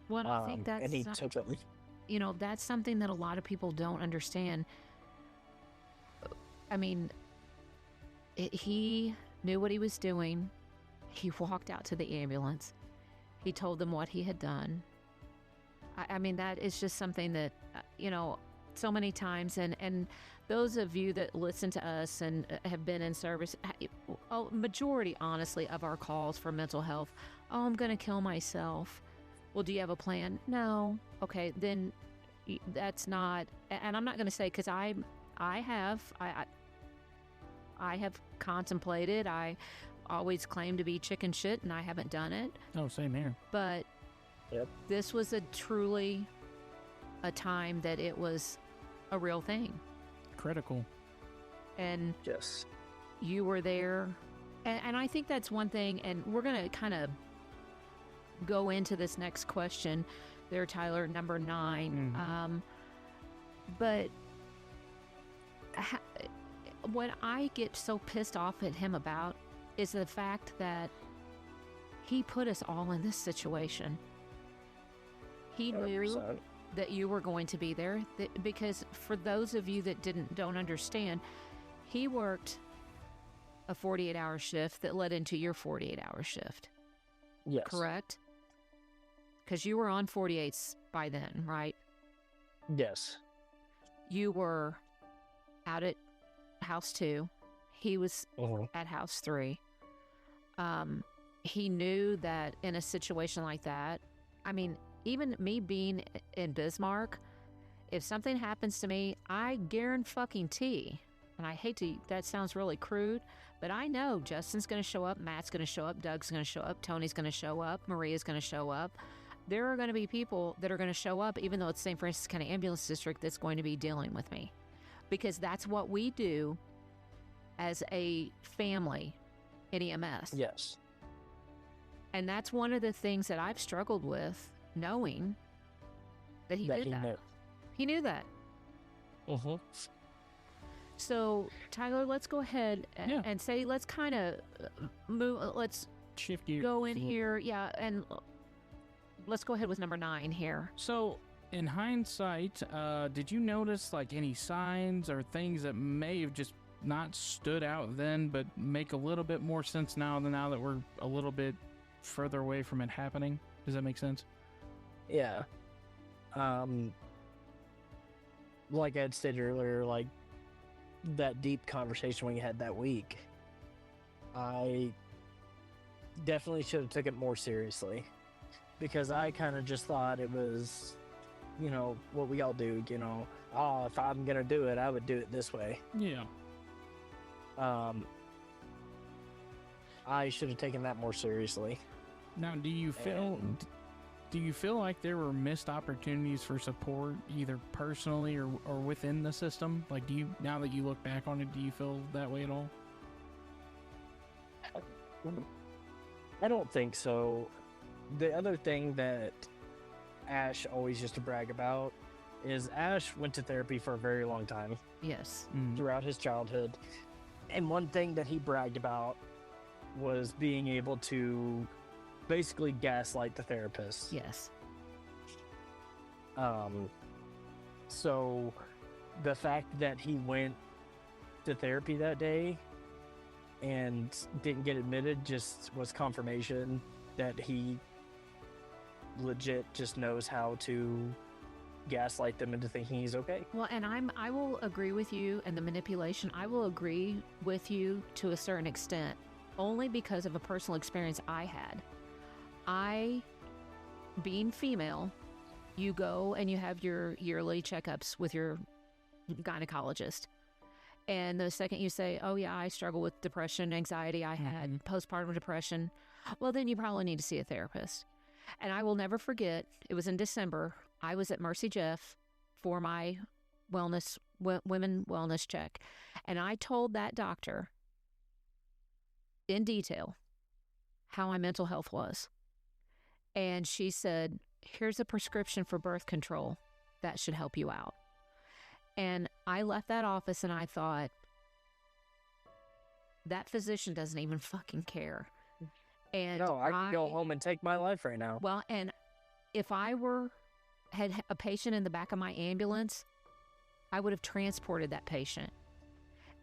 Well, I think that's, and he took them. you know, that's something that a lot of people don't understand. I mean, he knew what he was doing. He walked out to the ambulance. He told them what he had done. I mean, that is just something that, you know, so many times, and those of you that listen to us and have been in service, majority, honestly, of our calls for mental health, oh, I'm going to kill myself. Well, do you have a plan? No. Okay, then that's not, and I'm not going to say, because I have contemplated, I always claim to be chicken shit, and I haven't done it. Oh, same here. But this was truly a time that it was a real thing. Critical. And Yes. you were there. And I think that's one thing, and we're going to kind of go into this next question there, Tyler, number 9. Mm-hmm. But what I get so pissed off at him about is the fact that he put us all in this situation. He 100%. knew that you were going to be there, because for those of you that don't understand, he worked a 48-hour shift that led into your 48-hour shift. Yes. Correct? Because you were on 48s by then, right? Yes. You were out at house 2. He was at house 3. He knew that in a situation like that, I mean, even me being in Bismarck, if something happens to me, I guarantee, and I hate to, that sounds really crude, but I know Justin's going to show up, Matt's going to show up, Doug's going to show up, Tony's going to show up, Maria's going to show up. There are going to be people that are going to show up, even though it's St. Francis County Ambulance District, that's going to be dealing with me, because that's what we do as a family in EMS. Yes. And that's one of the things that I've struggled with, knowing that he did that. Knew. He knew that. So, Tyler, let's go ahead and say, let's kind of move, let's shift gears. Go in here, and let's go ahead with number 9 here. So, in hindsight, did you notice like any signs or things that may have just not stood out then, but make a little bit more sense now that we're a little bit further away from it happening? Does that make sense? Yeah. Like I had stated earlier, like that deep conversation we had that week, I definitely should have took it more seriously, because I kind of just thought it was what we all do, if I'm gonna do it, I would do it this way. Yeah. I should have taken that more seriously. Now, do you feel like there were missed opportunities for support, either personally or within the system? Like, now that you look back on it, do you feel that way at all? I don't think so. The other thing that Ash always used to brag about is Ash went to therapy for a very long time Yes. throughout his childhood. And one thing that he bragged about was being able to basically gaslight the therapist. Yes. So the fact that he went to therapy that day and didn't get admitted just was confirmation that he legit just knows how to gaslight them into thinking he's okay. Well, and I will agree with you, and the manipulation, I will agree with you to a certain extent, only because of a personal experience I had. Being female, you go and you have your yearly checkups with your gynecologist. And the second you say, oh yeah, I struggle with depression, anxiety, I had postpartum depression, well, then you probably need to see a therapist. And I will never forget, it was in December, I was at Mercy Jeff for my women wellness check. And I told that doctor in detail how my mental health was. And she said, here's a prescription for birth control that should help you out. And I left that office and I thought, that physician doesn't even fucking care. And no, I can go home and take my life right now. Well, and if I had a patient in the back of my ambulance, I would have transported that patient.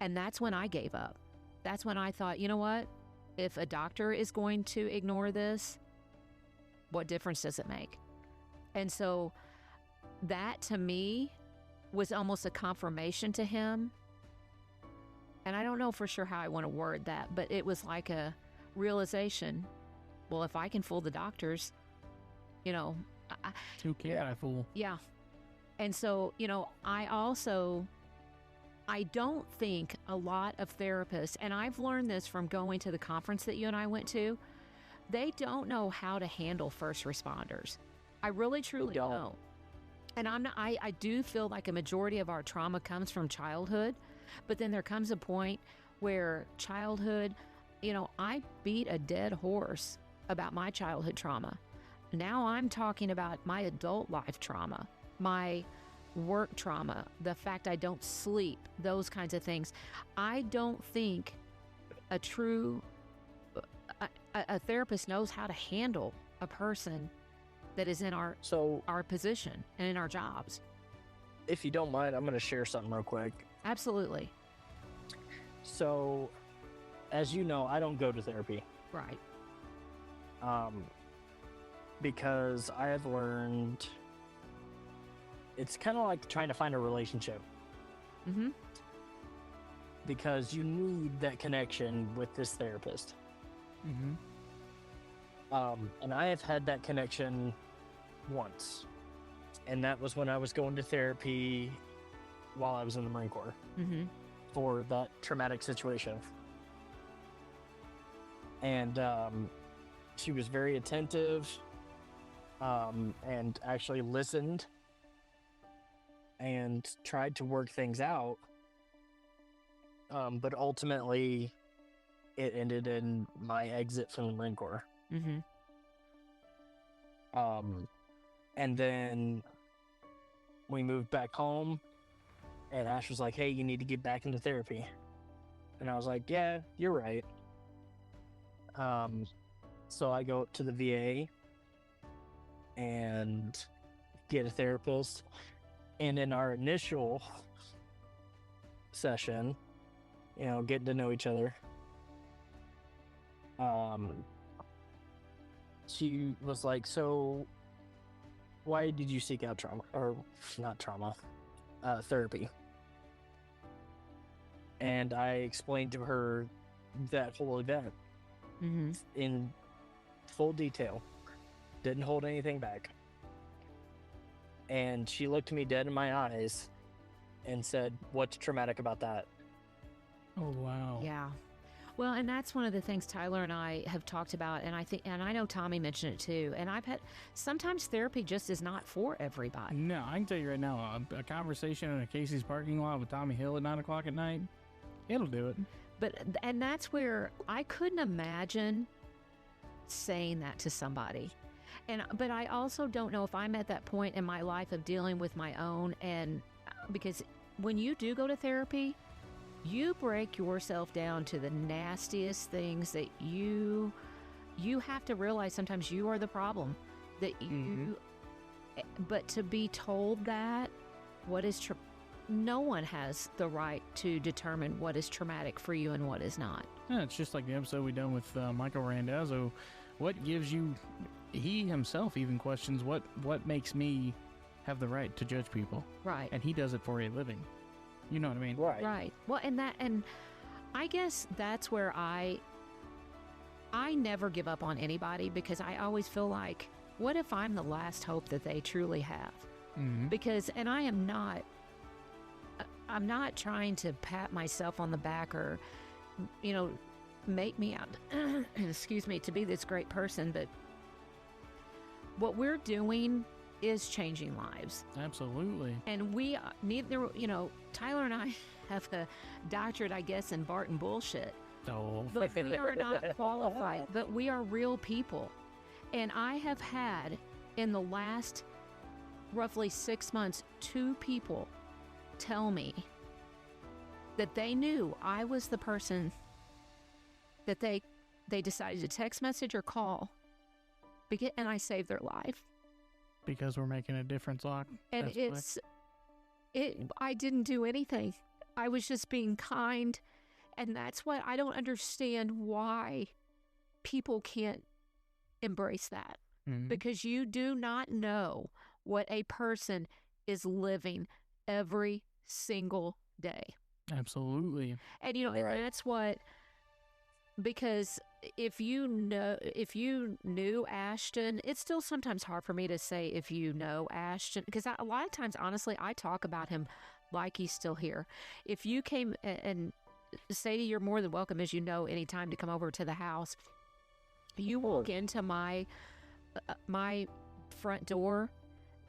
And that's when I gave up. That's when I thought, you know what? If a doctor is going to ignore this, what difference does it make? And so that to me was almost a confirmation to him. And I don't know for sure how I want to word that, but it was like a realization, well, if I can fool the doctors, Who can I fool? Yeah. And so, I don't think a lot of therapists, and I've learned this from going to the conference that you and I went to, they don't know how to handle first responders. I really, truly don't. And I do feel like a majority of our trauma comes from childhood, but then there comes a point where childhood, I beat a dead horse about my childhood trauma. Now I'm talking about my adult life trauma, my work trauma, the fact I don't sleep, those kinds of things. I don't think a therapist knows how to handle a person that is in our position and in our jobs. If you don't mind, I'm going to share something real quick. Absolutely. So, as you know, I don't go to therapy. Right. Because I have learned it's kind of like trying to find a relationship. Mm-hmm. Because you need that connection with this therapist. Mm-hmm. And I have had that connection once. And that was when I was going to therapy while I was in the Marine Corps. Mm-hmm. For that traumatic situation. And she was very attentive and actually listened and tried to work things out. But ultimately, it ended in my exit from the Marine Corps. Mm-hmm. And then we moved back home, and Ash was like, hey, you need to get back into therapy. And I was like, yeah, you're right. So I go up to the VA and get a therapist. And in our initial session, getting to know each other, she was like, so why did you seek out therapy? And I explained to her that whole event in full detail. Didn't hold anything back. And she looked me dead in my eyes and said, "What's traumatic about that?" Oh, wow. Yeah. Well, and that's one of the things Tyler and I have talked about, and I know Tommy mentioned it too. And I've had sometimes therapy just is not for everybody. No, I can tell you right now, a conversation in a Casey's parking lot with Tommy Hill at 9 o'clock at night, it'll do it. And that's where I couldn't imagine saying that to somebody. But I also don't know if I'm at that point in my life of dealing with my own, and because when you do go to therapy, you break yourself down to the nastiest things that you have to realize sometimes you are the problem, that you but to be told that what is no one has the right to determine what is traumatic for you and what is not. Yeah, it's just like the episode we done with Michael Randazzo. What gives you, he himself even questions what makes me have the right to judge people. Right. And he does it for a living. You know what I mean? Right. Well, and I guess that's where I never give up on anybody, because I always feel like, what if I'm the last hope that they truly have? Mm-hmm. Because, and I'm not trying to pat myself on the back or, make me out, excuse me, to be this great person. But what we're doing is changing lives. Absolutely. And we neither, Tyler and I have a doctorate, I guess, in Barton bullshit. Oh. But we are not qualified, but we are real people. And I have had, in the last roughly 6 months, 2 people tell me that they knew I was the person that they decided to text message or call, and I saved their life. Because we're making a difference, Locke. And I didn't do anything. I was just being kind. And that's what I don't understand, why people can't embrace that. Mm-hmm. Because you do not know what a person is living every single day. Absolutely. And and that's what, because if you knew Ashton, it's still sometimes hard for me to say if you know Ashton, because a lot of times, honestly, I talk about him like he's still here. If you came, and Sadie, you're more than welcome, as you know, anytime to come over to the house. You walk into my front door,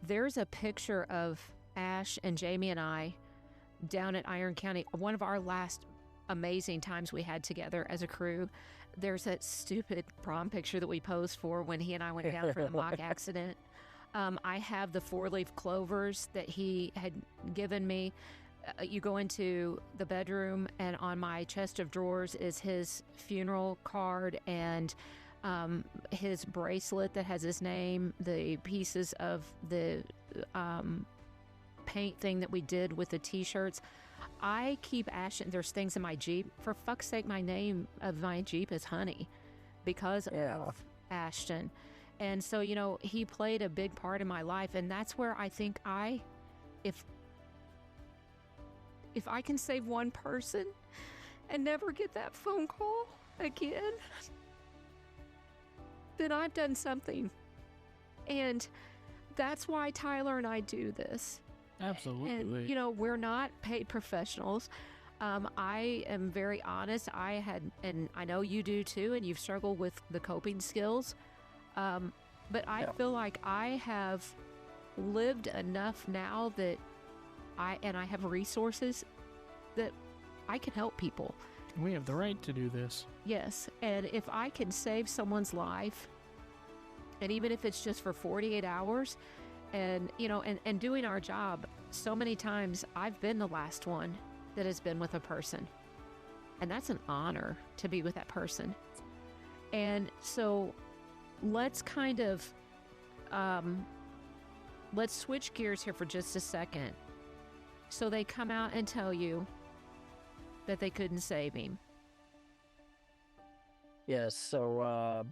there's a picture of Ash and Jamie and I down at Iron County, one of our last amazing times we had together as a crew. There's that stupid prom picture that we posed for when he and I went down for the mock accident. I have the 4-leaf clovers that he had given me. You go into the bedroom, and on my chest of drawers is his funeral card and his bracelet that has his name, the pieces of the paint thing that we did with the t-shirts. I keep Ashton. There's things in my Jeep. For fuck's sake, my name of my Jeep is Honey, because of Ashton. And so, he played a big part in my life. And that's where I think if I can save one person and never get that phone call again, then I've done something. And that's why Tyler and I do this. Absolutely. And, we're not paid professionals. I am very honest. And I know you do too, and you've struggled with the coping skills. But I feel like I have lived enough now that I have resources that I can help people. We have the right to do this. Yes. And if I can save someone's life, and even if it's just for 48 hours, and, and doing our job, so many times I've been the last one that has been with a person. And that's an honor to be with that person. And so let's kind of, let's switch gears here for just a second. So they come out and tell you that they couldn't save him. Yes, so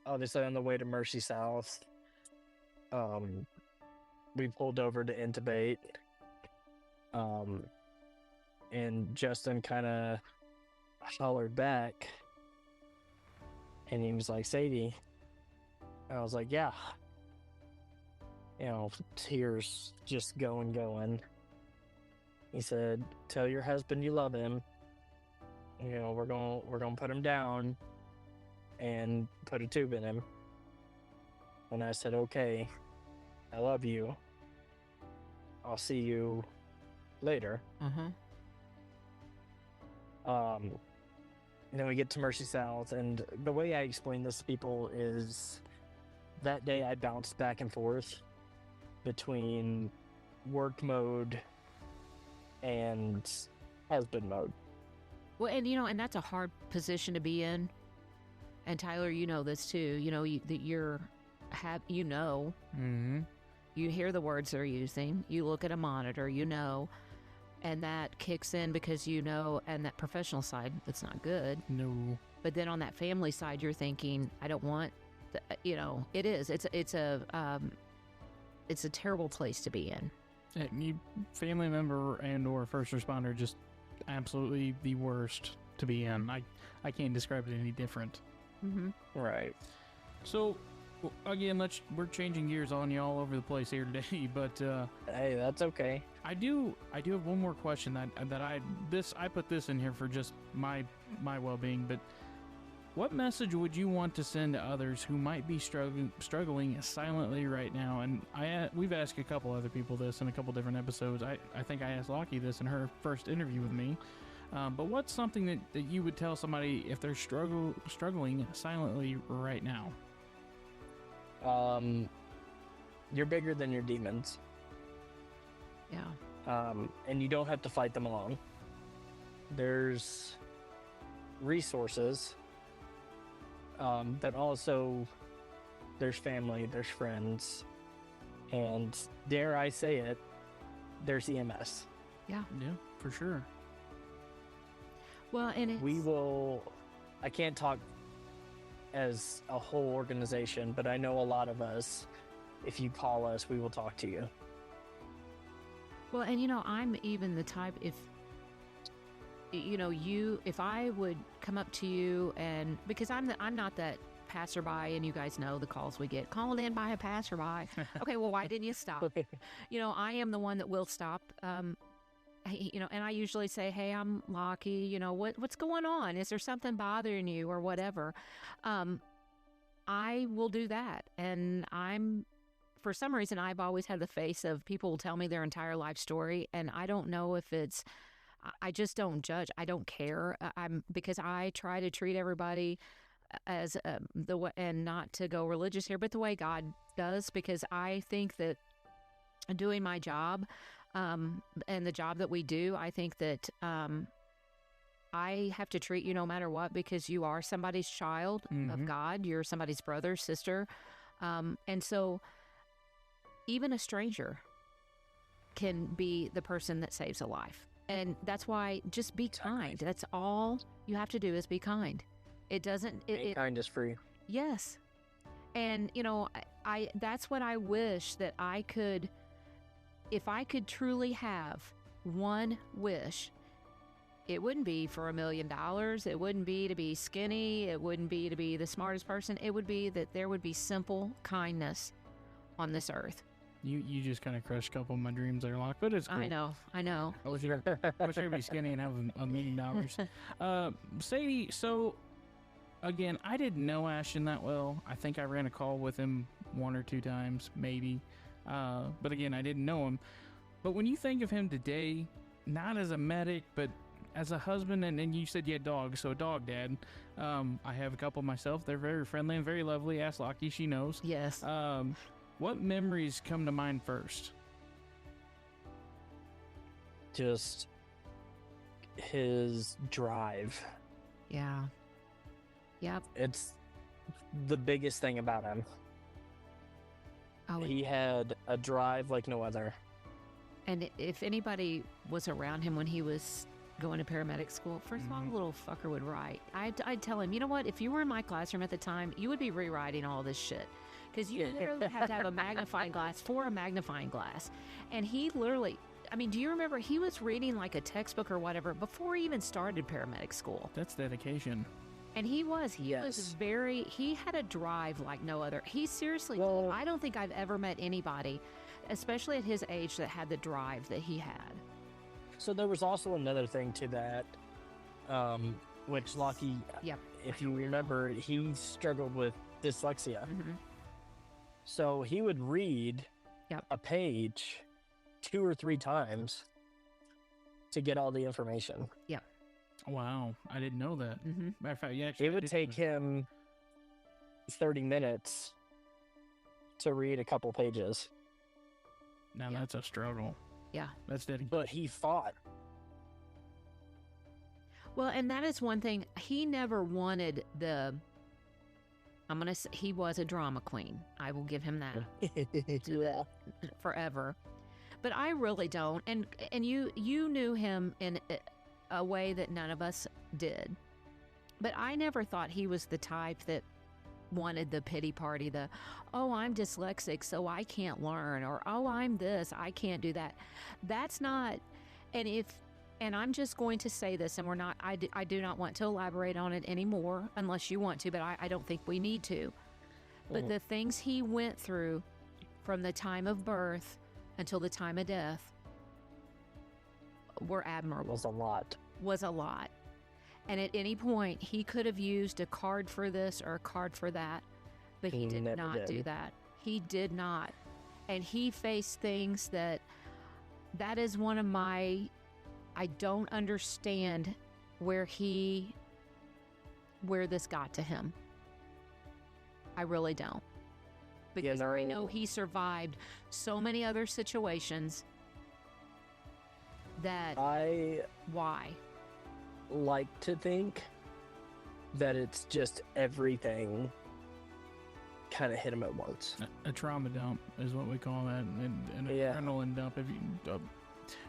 obviously on the way to Mercy South, we pulled over to intubate, and Justin kind of hollered back, and he was like, "Sadie." I was like, "Yeah." tears just going. He said, "Tell your husband you love him. We're gonna put him down and put a tube in him." And I said, "Okay, I love you. I'll see you later." And then we get to Mercy South, and the way I explain this to people is that day I bounced back and forth between work mode and husband mode. Well, and and that's a hard position to be in. And Tyler, you know this too. That you're Mm-hmm. you hear the words they're using, you look at a monitor, and that kicks in because and that professional side, it's not good. No. But then on that family side, you're thinking, I don't want, it is. It's a terrible place to be in. Family member and or first responder, just absolutely the worst to be in. I can't describe it any different. Mm-hmm. Right. So again, we're changing gears on you all over the place here today, but hey, that's okay. I do have one more question that I put this in here for just my well-being, but what message would you want to send to others who might be struggling silently right now? And we've asked a couple other people this in a couple different episodes. I think I asked Lockie this in her first interview with me. But what's something that you would tell somebody if they're struggling silently right now? You're bigger than your demons. Yeah. And you don't have to fight them alone. There's resources, but also there's family, there's friends, and dare I say it, there's EMS. Yeah. Yeah, for sure. Well, and I can't talk as a whole organization, but I know a lot of us, if you call us, we will talk to you. Well, and I'm even the type, if I would come up to you, and because I'm not that passerby, and you guys know the calls we get, called in by a passerby. Okay, well, why didn't you stop? I am the one that will stop. And I usually say, hey, I'm Lockie, what's going on? Is there something bothering you or whatever? I will do that. And for some reason, I've always had the face of people will tell me their entire life story. And I don't know if I just don't judge. I don't care. Because I try to treat everybody as and not to go religious here, but the way God does, because I think that doing my job, and the job that we do, I think that I have to treat you no matter what, because you are somebody's child of God. You're somebody's brother, sister. And so even a stranger can be the person that saves a life. And that's why just be kind. That's all you have to do is be kind. It doesn't... Being kind is free. Yes. And, that's what I wish that I could... If I could truly have one wish, it wouldn't be for $1 million. It wouldn't be to be skinny. It wouldn't be to be the smartest person. It would be that there would be simple kindness on this earth. You just kind of crushed a couple of my dreams there, Locke, but it's cool. I know. I wish I could be skinny and have $1 million. Sadie, so again, I didn't know Ashtin that well. I think I ran a call with him 1 or 2 times, maybe. But again, I didn't know him. But when you think of him today, not as a medic, but as a husband, and you said you had dogs, so a dog dad. I have a couple myself. They're very friendly and very lovely. Ask Lockie, she knows. Yes. What memories come to mind first? Just his drive. Yeah. Yep. It's the biggest thing about him. He had a drive like no other. And if anybody was around him when he was going to paramedic school, first of all, the little fucker would write. I'd tell him, you know what? If you were in my classroom at the time, you would be rewriting all this shit. Because you literally have to have a magnifying glass for a magnifying glass. And he literally, do you remember he was reading like a textbook or whatever before he even started paramedic school? That's dedication. And he was Yes. very, he had a drive like no other. He seriously, Well- I don't think I've ever met anybody, especially at his age, that had the drive that he had. So there was also another thing to that, which Lockie, Yep. if you remember, he struggled with dyslexia. Mm-hmm. So he would read Yep. a page 2 or 3 times to get all the information. Wow, I didn't know that. Mm-hmm. Matter of fact, yeah, actually, It I would did take know him 30 minutes to read a couple pages, that. Now Yeah. that's a struggle. Yeah. That's dedication. but he fought. Well, and that is one thing. He never wanted the, I'm going to say, he was a drama queen. I will give him that Yeah. forever. But I really don't. And you knew him in a way that none of us did. But I never thought he was the type that wanted the pity party, the, oh, I'm dyslexic, so I can't learn, or oh, I'm this, I can't do that. That's not, and I'm just going to say this, and I do not want to elaborate on it anymore unless you want to, but I don't think we need to. But Mhm. the things he went through from the time of birth until the time of death were admirable. Was a lot. And at any point, he could have used a card for this or a card for that, but he He did never not did. do that. He did not. And he faced things that is one of my, I don't understand where this got to him. I really don't. Because I know he survived so many other situations that, I why? like to think that it's just everything kind of hit him at once. A trauma dump is what we call that, an Yeah. adrenaline dump. If you,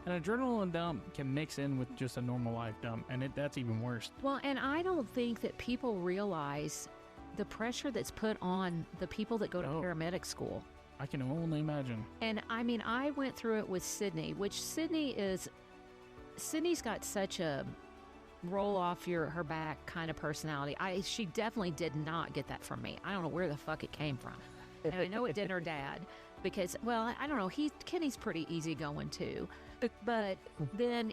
an adrenaline dump can mix in with just a normal life dump, and that's even worse. Well, and I don't think that people realize the pressure that's put on the people that go to Oh. paramedic school. I can only imagine. And I mean, I went through it with Sydney, which Sydney's got such a roll off her back kind of personality. She definitely did not get that from me. I don't know where the fuck it came from. And I know it did her dad because, well, I don't know. Kenny's pretty easygoing too. But then,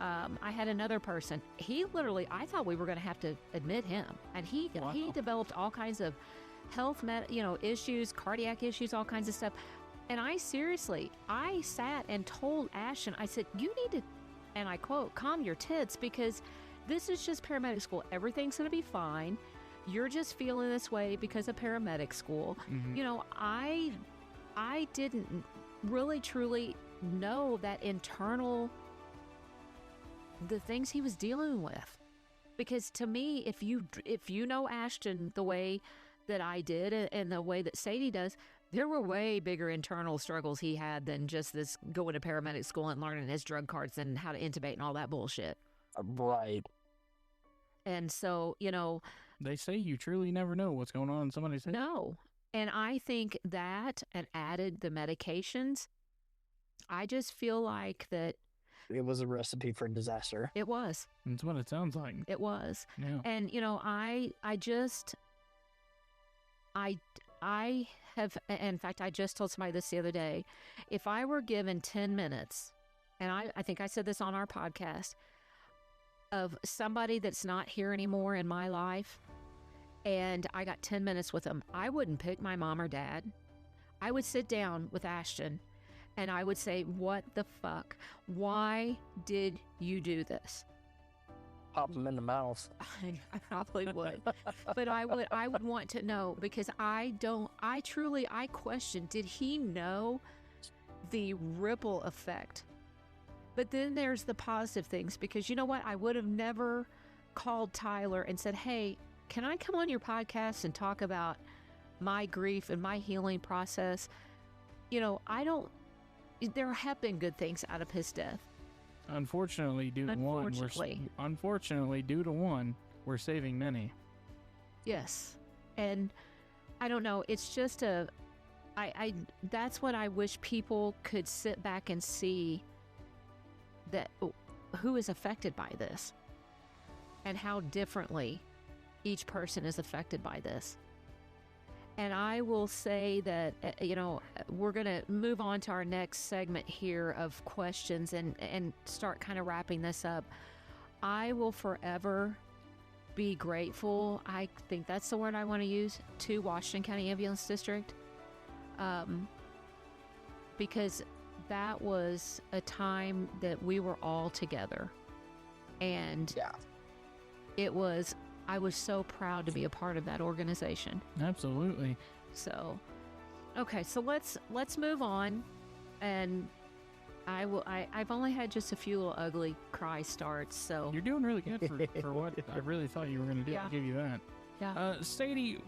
I had another person. He literally, I thought we were going to have to admit him. And he Wow. developed all kinds of health, issues, cardiac issues, all kinds of stuff. And I sat and told Ashton, I said, you need to, and I quote, calm your tits, because this is just paramedic school. Everything's going to be fine. You're just feeling this way because of paramedic school. Mhm. I didn't really truly know that internal, the things he was dealing with. Because to me, if you know Ashton the way that I did and the way that Sadie does, there were way bigger internal struggles he had than just this going to paramedic school and learning his drug cards and how to intubate and all that bullshit. Right. And so, They say you truly never know what's going on in somebody's head. no. And I think that, and added the medications, I just feel like that It was a recipe for disaster. it was. That's what it sounds like. It was. Yeah. And I have, in fact, I just told somebody this the other day. If I were given 10 minutes, and I think I said this on our podcast, of somebody that's not here anymore in my life, and I got 10 minutes with them, I wouldn't pick my mom or dad. I would sit down with Ashton and I would say, what the fuck? Why did you do this? Pop them in the mouth. I probably would, but I would want to know, because I question, did he know the ripple effect? But then there's the positive things, because you know what? I would have never called Tyler and said, hey, can I come on your podcast and talk about my grief and my healing process? There have been good things out of his death. Unfortunately, due to one, we're saving many. Yes. And I don't know, it's just that's what I wish people could sit back and see, that who is affected by this and how differently, each person is affected by this. And I will say that, we're going to move on to our next segment here of questions and start kind of wrapping this up. I will forever be grateful, I think that's the word I want to use, to Washington County Ambulance District. Because that was a time that we were all together. And I was so proud to be a part of that organization. Absolutely. So, okay, so let's move on. And I've only had just a few little ugly cry starts, so. You're doing really good for what I really thought you were going to do. Yeah. I'll give you that. Yeah. Sadie,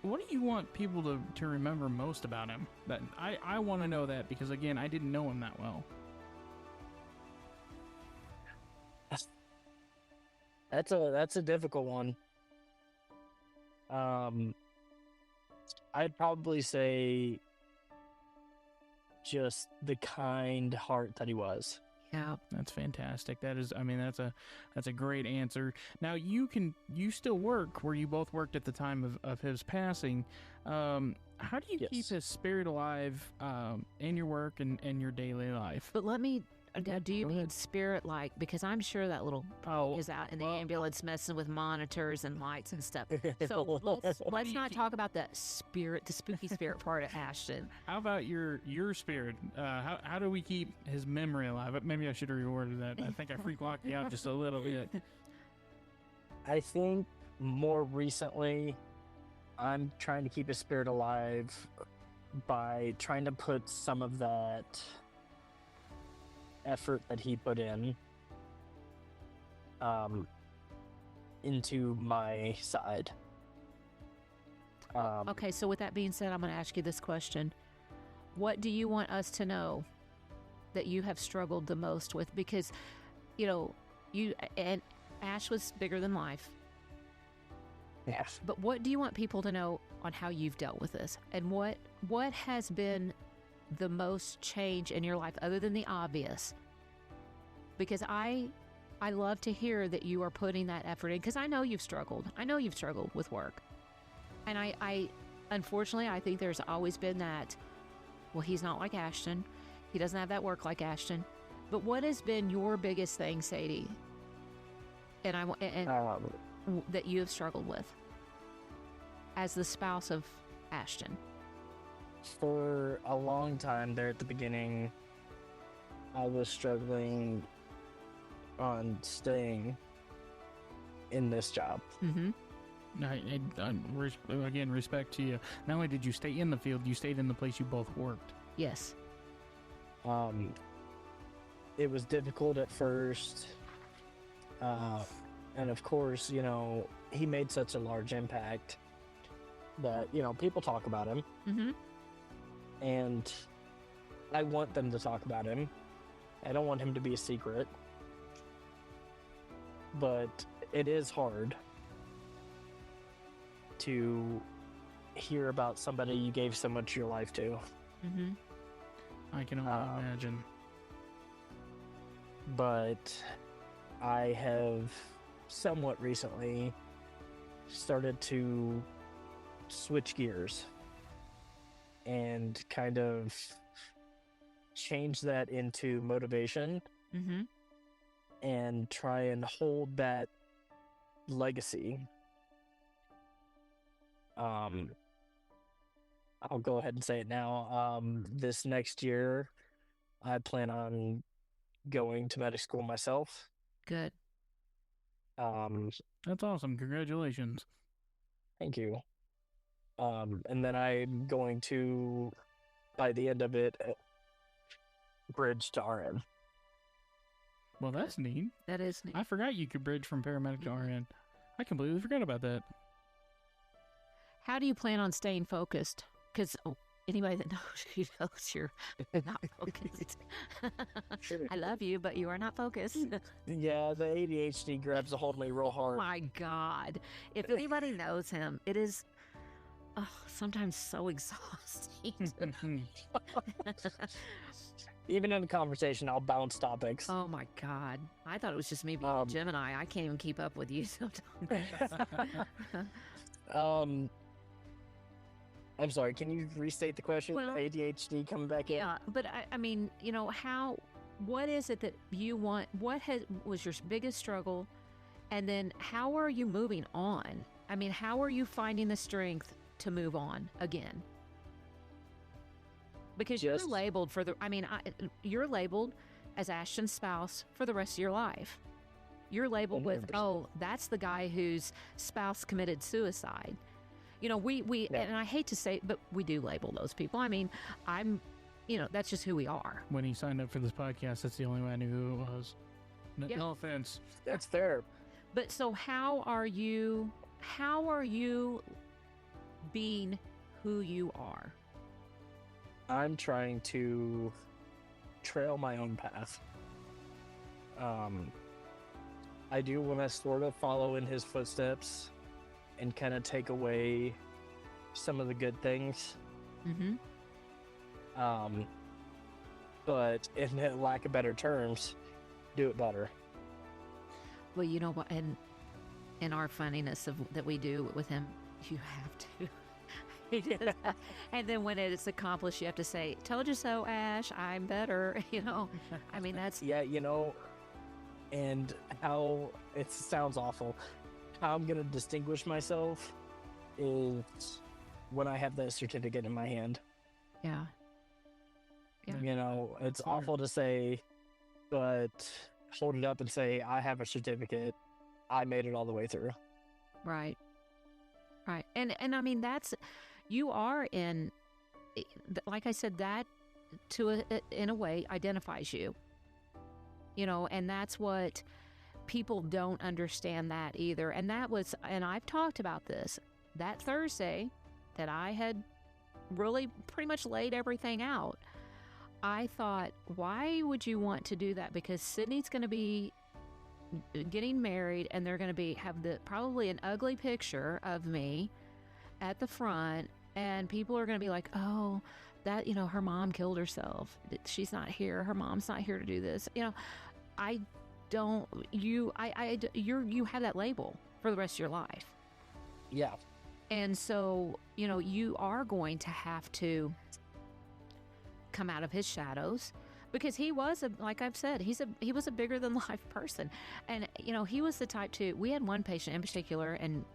what do you want people to remember most about him? That I want to know that because, again, I didn't know him that well. That's a difficult one. I'd probably say just the kind heart that he was. Yeah. That's fantastic. That's a great answer. Now you still work where you both worked at the time of his passing. How do you keep his spirit alive in your work and your daily life? But let me, do you mean spirit like, because I'm sure that little is out in the ambulance messing with monitors and lights and stuff. So let's not talk about the spooky spirit part of Ashtin. How about your spirit? How do we keep his memory alive? Maybe I should have reworded that. I think I freak locked you out just a little bit. I think more recently, I'm trying to keep his spirit alive by trying to put some of that effort that he put in into my side. Okay, so with that being said, I'm going to ask you this question. What do you want us to know that you have struggled the most with? Because, you and Ash was bigger than life. Yes. But what do you want people to know on how you've dealt with this? And what has been the most change in your life other than the obvious? Because I love to hear that you are putting that effort in, because I know you've struggled. I know you've struggled with work. And I unfortunately, I think there's always been that, well, he's not like Ashtin. He doesn't have that work like Ashtin. But what has been your biggest thing, Sadie? And that you have struggled with as the spouse of Ashtin? For a long time there at the beginning, I was struggling on staying in this job. Mm-hmm. Again, respect to you. Not only did you stay in the field, you stayed in the place you both worked. Yes. It was difficult at first. And of course, he made such a large impact that, people talk about him. Mm-hmm. And I want them to talk about him. I don't want him to be a secret. But it is hard to hear about somebody you gave so much of your life to. Mm-hmm. I can only imagine. But I have somewhat recently started to switch gears and kind of change that into motivation. Mm-hmm. And try and hold that legacy. I'll go ahead and say it now. This next year, I plan on going to medical school myself. Good. That's awesome. Congratulations. Thank you. And then I'm going to, by the end of it, bridge to RN. Well, that's neat. That is neat. I forgot you could bridge from paramedic to RN. I completely forgot about that. How do you plan on staying focused? Because anybody that knows you knows you're not focused. I love you, but you are not focused. Yeah, the ADHD grabs a hold of me real hard. My God. If anybody knows him, it is sometimes so exhausting. Even in a conversation, I'll bounce topics. Oh my God. I thought it was just me being Um, Gemini. I can't even keep up with you sometimes. I'm sorry, can you restate the question? Well, ADHD coming back in? Yeah, but I mean, what is it that you want? Was your biggest struggle? And then how are you moving on? I mean, how are you finding the strength to move on again? Because you're Just- labeled you're labeled as Ashton's spouse for the rest of your life. You're labeled with, 100%. oh, that's the guy whose spouse committed suicide. We Yeah. and I hate to say it, but we do label those people. I mean, that's just who we are. When he signed up for this podcast, that's the only way I knew who it was. No, Yeah. no offense. That's fair. But so how are you being who you are? I'm trying to trail my own path. I do want to sort of follow in his footsteps and kind of take away some of the good things. Mm-hmm. But in lack of better terms, do it better. Well, you know what, and in our funniness that we do with him, you have to. He does. And then when it's accomplished, you have to say, "Told you so, Ash. I'm better." I mean, that's Yeah, and how it sounds awful. How I'm gonna distinguish myself is when I have that certificate in my hand. yeah. Yeah. It's Fair. awful to say, but hold it up and say, I have a certificate. I made it all the way through. Right. And I mean, you are in, like I said, that in a way identifies you. And that's what people don't understand that either. And I've talked about this that Thursday that I had really pretty much laid everything out. I thought, why would you want to do that? Because Sydney's going to be getting married, and they're going to have probably an ugly picture of me at the front, and people are going to be like, oh, that her mom killed herself. She's not here. Her mom's not here to do this. You have that label for the rest of your life. Yeah. And so, you are going to have to come out of his shadows, because he was like I've said, he was a bigger than life person. And, he was the type to, we had one patient in particular, and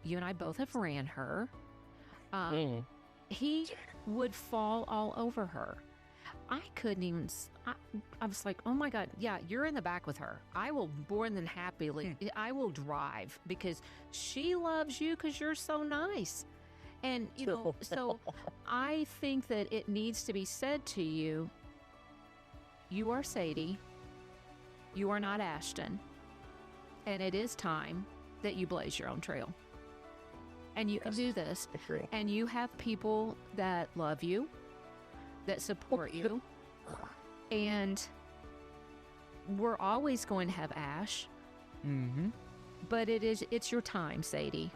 you and I both have ran her. He would fall all over her. I couldn't even, I was like, oh my God, yeah, you're in the back with her. I will more than happily, I will drive, because she loves you because you're so nice. And, so I think that it needs to be said to you, you are Sadie, you are not Ashton, and it is time that you blaze your own trail. And you can do this. I agree. And you have people that love you, that support you, and we're always going to have Ash, Mm-hmm. but it's your time, Sadie.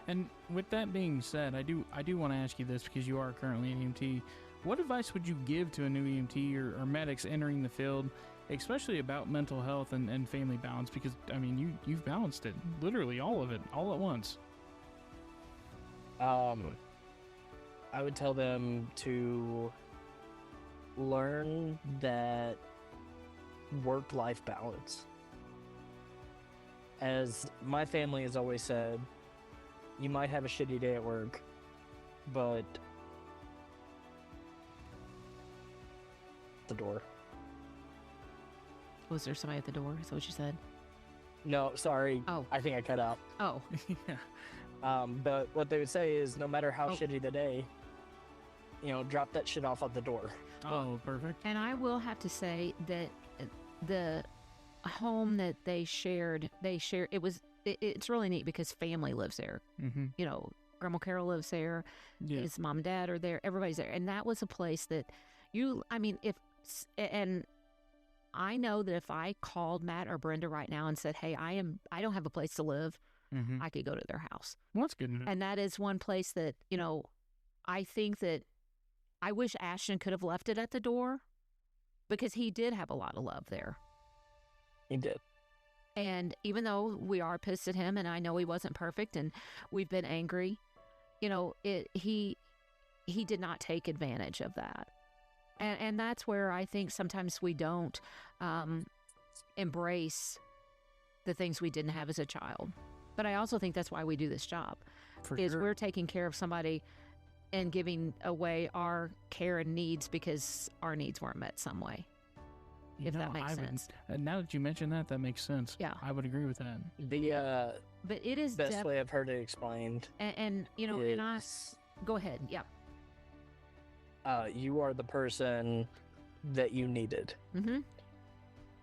And with that being said, I do want to ask you this, because you are currently an EMT. What advice would you give to a new EMT or medics entering the field, especially about mental health and family balance? Because, I mean, you've balanced it, literally all of it, all at once. I would tell them to learn that work-life balance. As my family has always said, you might have a shitty day at work, but the door. Was there somebody at the door? Is that what you said? No, sorry. Oh. I think I cut out. Oh, Yeah. But what they would say is, no matter how Oh. shitty the day, drop that shit off at the door. Oh, perfect. and I will have to say that the home that they shared, it's really neat, because family lives there. Mm-hmm. Grandma Carol lives there. Yeah. His mom and dad are there. Everybody's there. And that was a place that and I know that if I called Matt or Brenda right now and said, hey, I don't have a place to live, Mm-hmm. I could go to their house. Well, that's good to know. And that is one place that, I think that I wish Ashton could have left it at the door, because he did have a lot of love there. He did. And even though we are pissed at him, and I know he wasn't perfect, and we've been angry, you know, he did not take advantage of that. And that's where I think sometimes we don't embrace the things we didn't have as a child. But I also think that's why we do this job, we're taking care of somebody and giving away our care and needs because our needs weren't met some way. If that makes sense. Now that you mention that, that makes sense. Yeah. I would agree with that. The but it is best way I've heard it explained. And you know, and I go ahead. Yeah. You are the person that you needed Mm-hmm.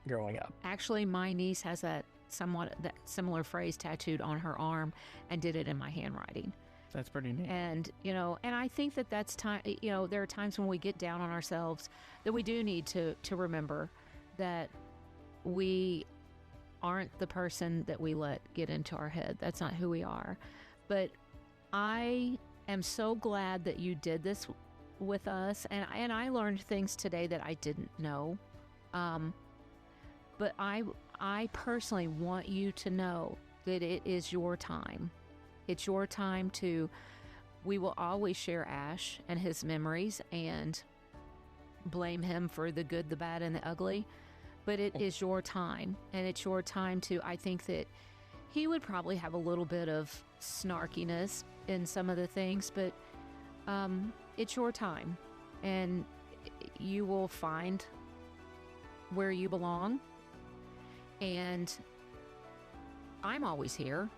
growing up. Actually, my niece has that similar phrase tattooed on her arm and did it in my handwriting. That's pretty neat. And, you know, and I think that that's time, you know, there are times when we get down on ourselves that we do need to remember that we aren't the person that we let get into our head. That's not who we are. But I am so glad that you did this with us. And I learned things today that I didn't know. But I personally want you to know that it is your time. It's your time we will always share Ash and his memories and blame him for the good, the bad, and the ugly. But it is your time. And it's your time I think that he would probably have a little bit of snarkiness in some of the things, but it's your time. And you will find where you belong. And I'm always here.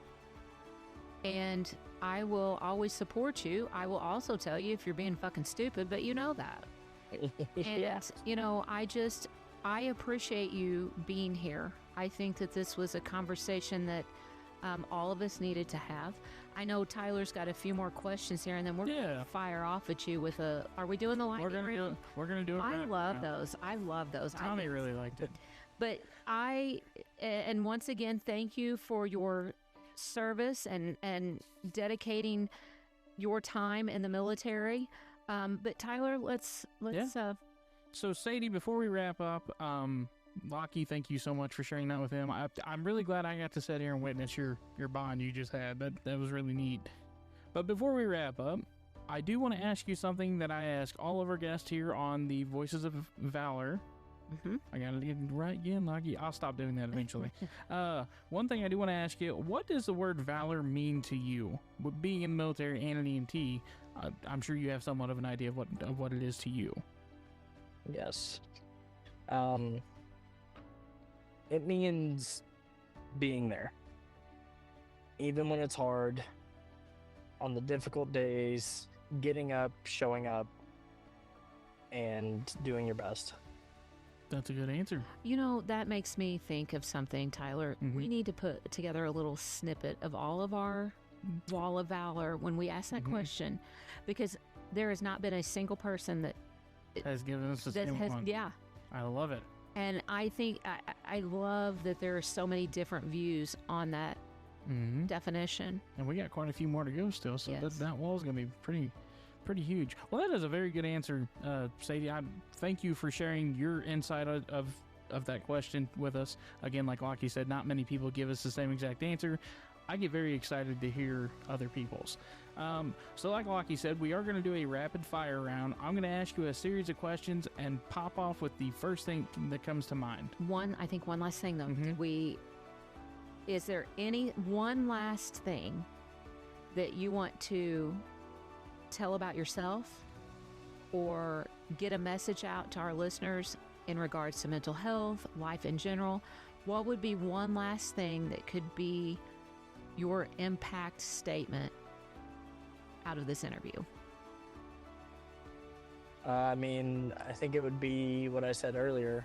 And I will always support you. I will also tell you if you're being fucking stupid, but you know that. And, you know, I appreciate you being here. I think that this was a conversation that all of us needed to have. I know Tyler's got a few more questions here, and then we're going to fire off at you with are we doing the lightning round? We're going to do it. I love those. Tommy really liked it. But and once again, thank you for your service and dedicating your time in the military. But Tyler, let's So Sadie, before we wrap up, Lockie, thank you so much for sharing that with him. I'm really glad I got to sit here and witness your bond you just had. That was really neat. But before we wrap up, I do want to ask you something that I ask all of our guests here on the Voices of Valor. Mm-hmm. I gotta get it right again, Lockie. I'll stop doing that eventually. One thing I do want to ask you: what does the word valor mean to you? With being in the military and an EMT, I'm sure you have somewhat of an idea of what it is to you. Yes. It means being there. Even when it's hard, on the difficult days, getting up, showing up, and doing your best. That's a good answer. You know, that makes me think of something, Tyler. Mm-hmm. We need to put together a little snippet of all of our wall of valor when we ask that question, because there has not been a single person that has given us this one. Yeah. I love it. And I think I love that there are so many different views on that definition. And we got quite a few more to go still, so yes. that wall is going to be pretty huge. Well, that is a very good answer, Sadie. I thank you for sharing your insight of that question with us. Again, like Lockie said, not many people give us the same exact answer. I get very excited to hear other people's. So like Lockie said, we are going to do a rapid fire round. I'm going to ask you a series of questions and pop off with the first thing that comes to mind. One last thing though. Is there one last thing that you want to tell about yourself or get a message out to our listeners in regards to mental health, life in general? What would be one last thing that could be your impact statement out of this interview? I mean, I think it would be what I said earlier.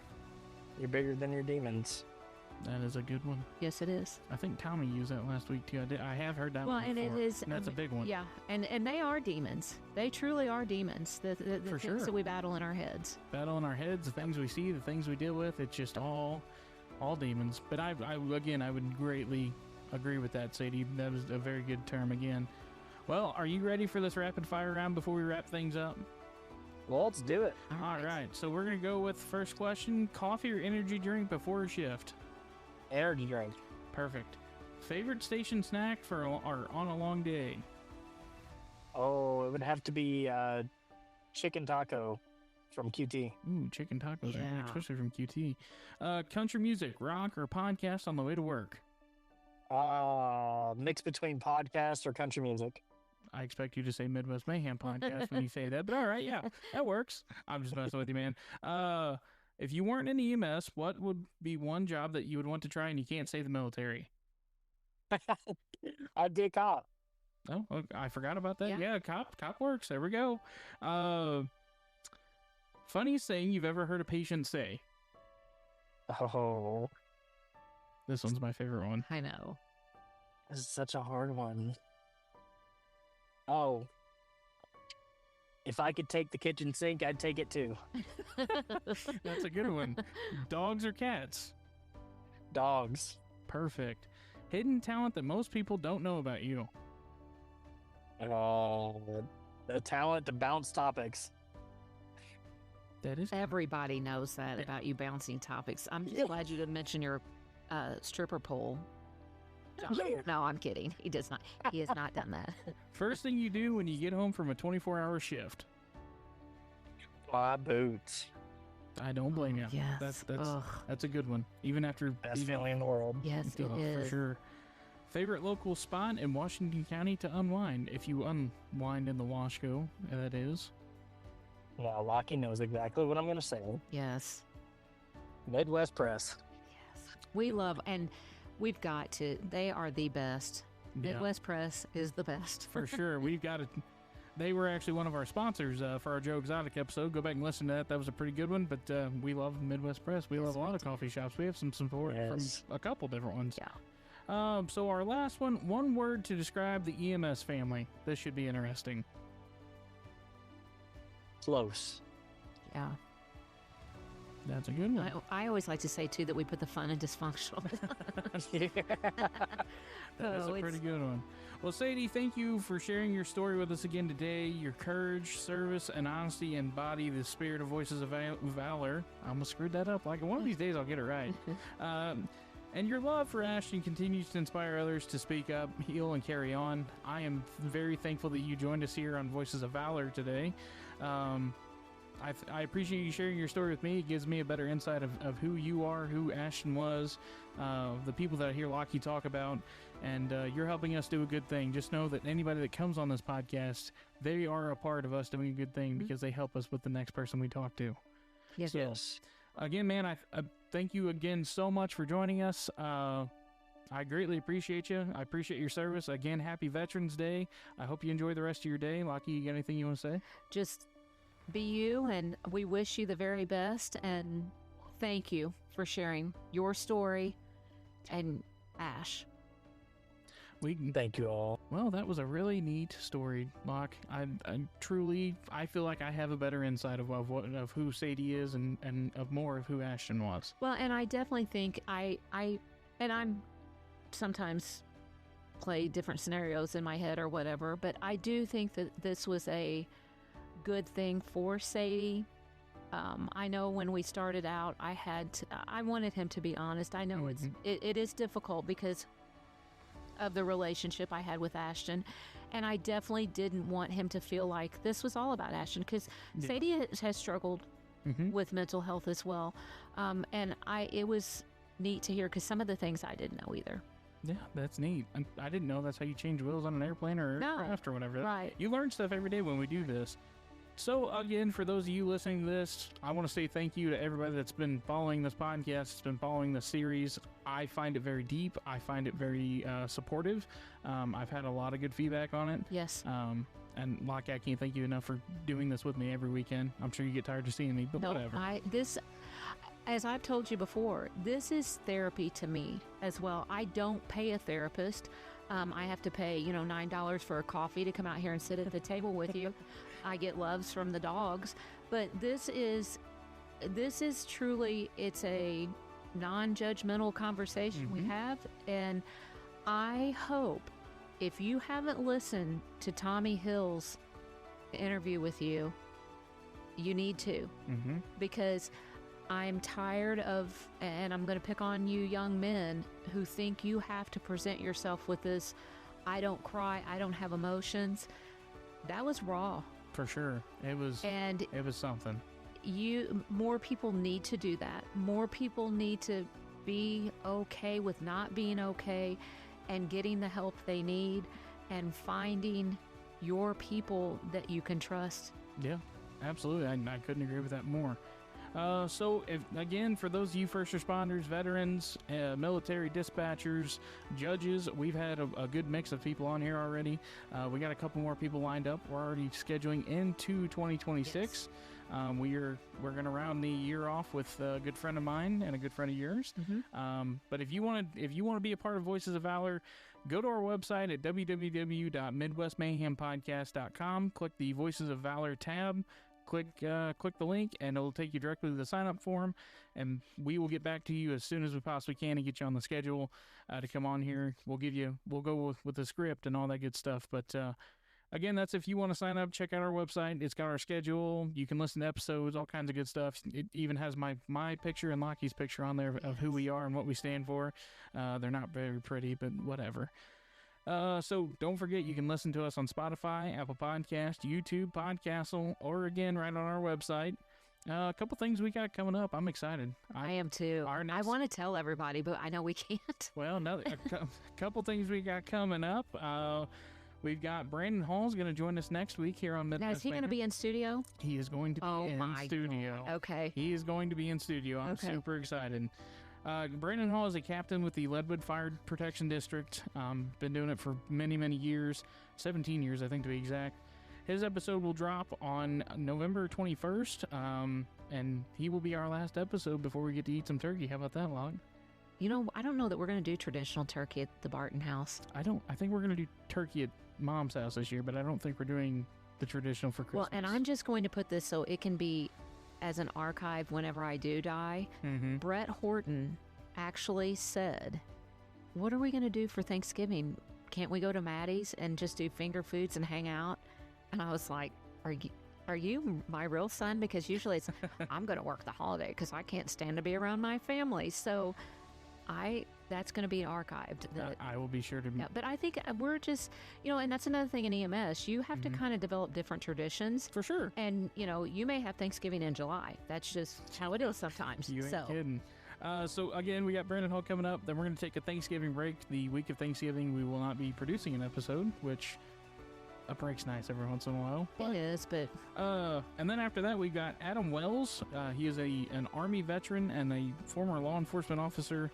You're bigger than your demons. That is a good one. Yes, it is. I think Tommy used that last week too. I have heard that one and before. It is. And that's a big one. Yeah, and they are demons. They truly are demons. The For things sure. that we battle in our heads. Battle in our heads, the things we see, the things we deal with. It's just all demons. But I would greatly agree with that, Sadie. That was a very good term again. Well, are you ready for this rapid fire round before we wrap things up? Well, let's do it. All right. So we're going to go with first question. Coffee or energy drink before a shift? Energy drink. Perfect. Favorite station snack for or on a long day? Oh, it would have to be chicken taco from QT. Ooh, chicken tacos, Yeah. especially from QT. Country music, rock, or podcast on the way to work? Mix between podcast or country music. I expect you to say Midwest Mayhem podcast when you say that, but all right, yeah, that works. I'm just messing with you, man. If you weren't in EMS, what would be one job that you would want to try and you can't say the military? I'd be a cop. Oh, I forgot about that. Yeah. Yeah, cop works. There we go. Funniest thing you've ever heard a patient say? Oh, This one's my favorite one. I know. this is such a hard one. Oh, if I could take the kitchen sink, I'd take it too. That's a good one. Dogs or cats? Dogs. Perfect. Hidden talent that most people don't know about you. Oh, the talent to bounce topics. That is Everybody knows that about you bouncing topics. I'm just glad you didn't mention your stripper pole. No, I'm kidding. He does not. He has not done that. first thing you do when you get home from a 24-hour shift. My boots. I don't blame you. Yes. Ugh. That's a good one. Even after Best feeling in the world. Yes, it for is. sure. Favorite local spot in Washington County to unwind, if you unwind in the Washco, that is. Now, Lockie knows exactly what I'm going to say. Yes. Midwest Press. Yes. We love, and we've got to. They are the best. Yeah. Midwest Press is the best. For sure. We've got it. They were actually one of our sponsors for our Joe Exotic episode. Go back and listen to that. That was a pretty good one. But we love Midwest Press. We love a lot of coffee shops. We have some support Yes. from a couple different ones. Yeah. So our last one word to describe the EMS family. This should be interesting. Close. Yeah. That's a good one. I always like to say too that we put the fun in dysfunctional. That's a pretty good one. Well, Sadie, thank you for sharing your story with us again today. Your courage, service, and honesty embody the spirit of Voices of Valor. I almost screwed that up. Like one of these days, I'll get it right. And your love for Ashtin continues to inspire others to speak up, heal, and carry on. I am very thankful that you joined us here on Voices of Valor today. I appreciate you sharing your story with me. It gives me a better insight of who you are, who Ashtin was, the people that I hear Lockie talk about, and you're helping us do a good thing. Just know that anybody that comes on this podcast, they are a part of us doing a good thing because they help us with the next person we talk to. Yes. So, Yes. again, man, I thank you again so much for joining us. I greatly appreciate you. I appreciate your service. Again, happy Veterans Day. I hope you enjoy the rest of your day. Lockie, you got anything you want to say? Just be you, and we wish you the very best. And thank you for sharing your story and Ash. Thank you all. Well, that was a really neat story, Locke. I truly, I feel like I have a better insight of who Sadie is and of more of who Ashtin was. Well, and I definitely think I'm sometimes play different scenarios in my head or whatever, but I do think that this was a good thing for Sadie. I know when we started out, I wanted him to be honest. I know it is difficult because of the relationship I had with Ashtin, and I definitely didn't want him to feel like this was all about Ashtin, because Sadie has struggled with mental health as well, and it was neat to hear, because some of the things I didn't know either. Yeah, that's neat. I didn't know that's how you change wheels on an airplane or aircraft or whatever. Right. You learn stuff every day when we do this. So again, for those of you listening to this, I want to say thank you to everybody that's been following this podcast, that's been following the series. I find it very deep. I find it very supportive. I've had a lot of good feedback on it. Yes. And Lockie, I can't thank you enough for doing this with me every weekend. I'm sure you get tired of seeing me, but whatever. As I've told you before, this is therapy to me as well. I don't pay a therapist. I have to pay, $9 for a coffee to come out here and sit at the table with you. I get loves from the dogs, but this is truly, it's a non-judgmental conversation we have. And I hope, if you haven't listened to Tommy Hill's interview with you, You need to, because I'm tired of, and I'm going to pick on you young men who think you have to present yourself with this, I don't cry, I don't have emotions. That was raw. For sure. It was something. More people need to do that. More people need to be okay with not being okay and getting the help they need and finding your people that you can trust. Yeah, absolutely. I couldn't agree with that more. So, again, for those of you first responders, veterans, military dispatchers, judges, we've had a good mix of people on here already. We got a couple more people lined up. We're already scheduling into 2026. Yes. We're going to round the year off with a good friend of mine and a good friend of yours. But if you want to be a part of Voices of Valor, go to our website at www.midwestmayhempodcast.com. Click the Voices of Valor tab. Click the link, and it'll take you directly to the sign-up form, and we will get back to you as soon as we possibly can and get you on the schedule to come on here. We'll go with the script and all that good stuff. But again, that's if you want to sign up. Check out our website. It's got our schedule. You can listen to episodes, all kinds of good stuff. It even has my picture and Lockie's picture on there of who we are and what we stand for. They're not very pretty, but whatever. So don't forget, you can listen to us on Spotify, Apple Podcast, YouTube, Podcastle, or again, right on our website. A couple things we got coming up. I'm excited. I am too. I want to tell everybody, but I know we can't. Well, a couple things we got coming up. We've got Brandon Hall's going to join us next week here on Midwest. Now, is he going to be in studio? He is going to be in studio. God. Okay. He is going to be in studio. I'm super excited. Brandon Hall is a captain with the Leadwood Fire Protection District. Been doing it for many, many years, 17 years, I think, to be exact. His episode will drop on November 21st, and he will be our last episode before we get to eat some turkey. How about that, Locke? You know, I don't know that we're going to do traditional turkey at the Barton house. I think we're going to do turkey at Mom's house this year, but I don't think we're doing the traditional for Christmas. Well, and I'm just going to put this so it can be as an archive whenever I do die. Brett Horton actually said, what are we going to do for Thanksgiving? Can't we go to Maddie's and just do finger foods and hang out? And I was like, are you my real son? Because usually it's, I'm going to work the holiday because I can't stand to be around my family. So that's going to be archived. I will be sure to. Yeah, but I think we're just, and that's another thing in EMS. You have to kind of develop different traditions. For sure. And, you may have Thanksgiving in July. That's just how it is sometimes. You ain't kidding. So, again, we got Brandon Hall coming up. Then we're going to take a Thanksgiving break. The week of Thanksgiving, we will not be producing an episode, which a break's nice every once in a while. It is, but... And then after that, we've got Adam Wells. He is an Army veteran and a former law enforcement officer.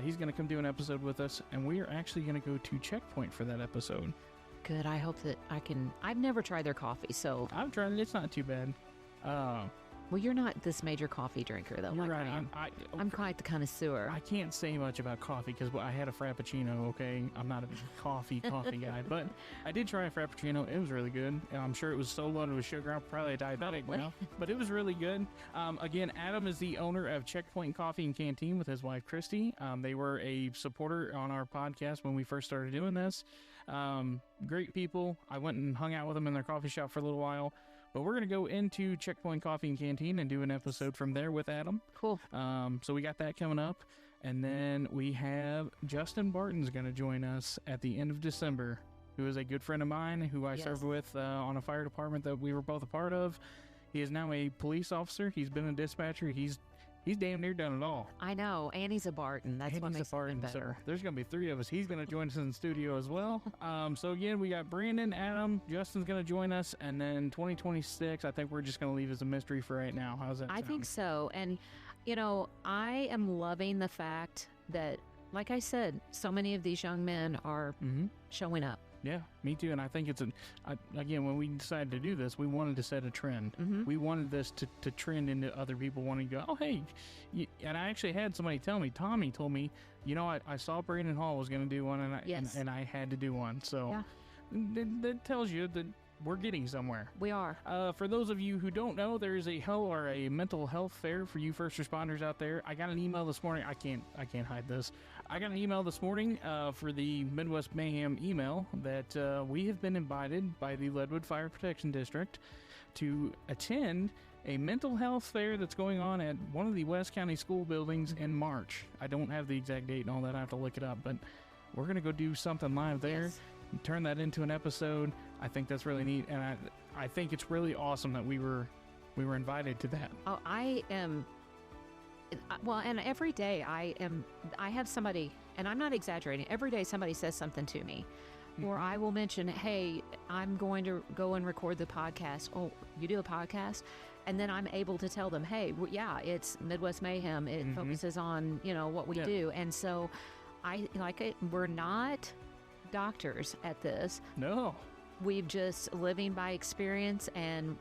He's going to come do an episode with us, and we are actually going to go to Checkpoint for that episode. Good. I hope that I can... I've never tried their coffee, so... I've tried it. It's not too bad. Well, you're not this major coffee drinker, though. You're right. I'm quite the connoisseur. I can't say much about coffee because I had a Frappuccino, okay? I'm not a coffee guy, but I did try a Frappuccino. It was really good. I'm sure it was so loaded with sugar. I'm probably a diabetic now, but it was really good. Again, Adam is the owner of Checkpoint Coffee and Canteen with his wife, Christy. They were a supporter on our podcast when we first started doing this. Great people. I went and hung out with them in their coffee shop for a little while. But we're going to go into Checkpoint Coffee and Canteen and do an episode from there with Adam. Cool. So we got that coming up. And then we have Justin Barton's going to join us at the end of December, who is a good friend of mine who I served with on a fire department that we were both a part of. He is now a police officer. He's been a dispatcher. He's damn near done it all. I know. And he's a Barton. That's what makes it better. So there's going to be 3 of us. He's going to join us in the studio as well. So again, we got Brandon, Adam, Justin's going to join us. And then 2026, I think we're just going to leave as a mystery for right now. How's that sound? I think so. And, I am loving the fact that, like I said, so many of these young men are showing up. Yeah, me too. And I think again, when we decided to do this, we wanted to set a trend. We wanted this to trend into other people wanting to go, oh, hey. And I actually had somebody tell me, Tommy told me, I saw Brandon Hall was going to do one, and I had to do one. So that tells you that we're getting somewhere. We are. For those of you who don't know, there is a mental health fair for you first responders out there. I got an email this morning. I can't hide this. I got an email this morning for the Midwest Mayhem email that we have been invited by the Leadwood Fire Protection District to attend a mental health fair that's going on at one of the West County school buildings in March. I don't have the exact date and all that. I have to look it up, but we're going to go do something live there and turn that into an episode. I think that's really neat, and I think it's really awesome that we were invited to that. Oh, I am. Well, and every day I have somebody, and I'm not exaggerating, every day somebody says something to me. Or I will mention, hey, I'm going to go and record the podcast. Oh, you do a podcast? And then I'm able to tell them, hey, yeah, it's Midwest Mayhem. It focuses on, what we do. And so I like it. We're not doctors at this. No. We've just living by experience and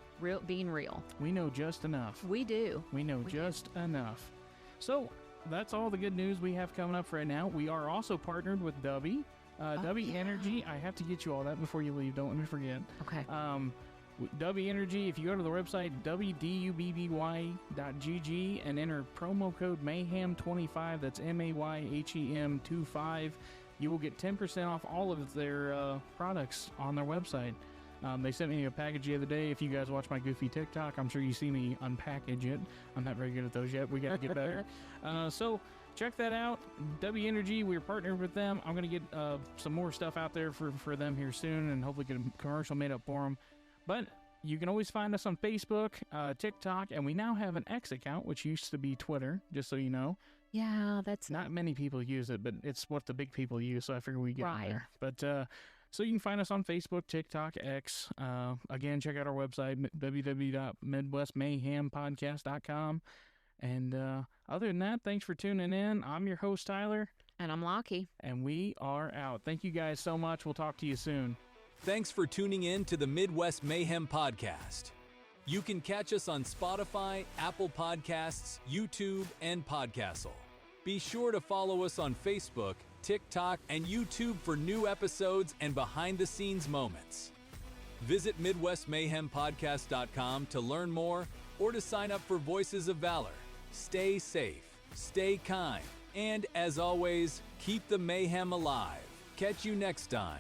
being real. We know just enough. We do. We know just enough. So that's all the good news we have coming up right now. We are also partnered with Dubby. Dubby Energy, I have to get you all that before you leave. Don't let me forget. Okay. Dubby Energy, if you go to the website, wdubby.gg, and enter promo code MAYHEM25, that's MAYHEM 25, you will get 10% off all of their products on their website. They sent me a package the other day. If you guys watch my goofy TikTok, I'm sure you see me unpackage it. I'm not very good at those yet. We got to get better. So check that out. W Energy, we're partnered with them. I'm going to get some more stuff out there for them here soon, and hopefully get a commercial made up for them. But you can always find us on Facebook, TikTok, and we now have an X account, which used to be Twitter, just so you know. Yeah, that's not many people use it, but it's what the big people use, so I figure we get in there. But so you can find us on Facebook, TikTok, X. Again, check out our website, www.midwestmayhempodcast.com. And other than that, thanks for tuning in. I'm your host, Tyler. And I'm Lockie. And we are out. Thank you guys so much. We'll talk to you soon. Thanks for tuning in to the Midwest Mayhem Podcast. You can catch us on Spotify, Apple Podcasts, YouTube, and Podcastle. Be sure to follow us on Facebook, TikTok, and YouTube for new episodes and behind-the-scenes moments. Visit MidwestMayhemPodcast.com to learn more or to sign up for Voices of Valor. Stay safe, stay kind, and as always, keep the mayhem alive. Catch you next time.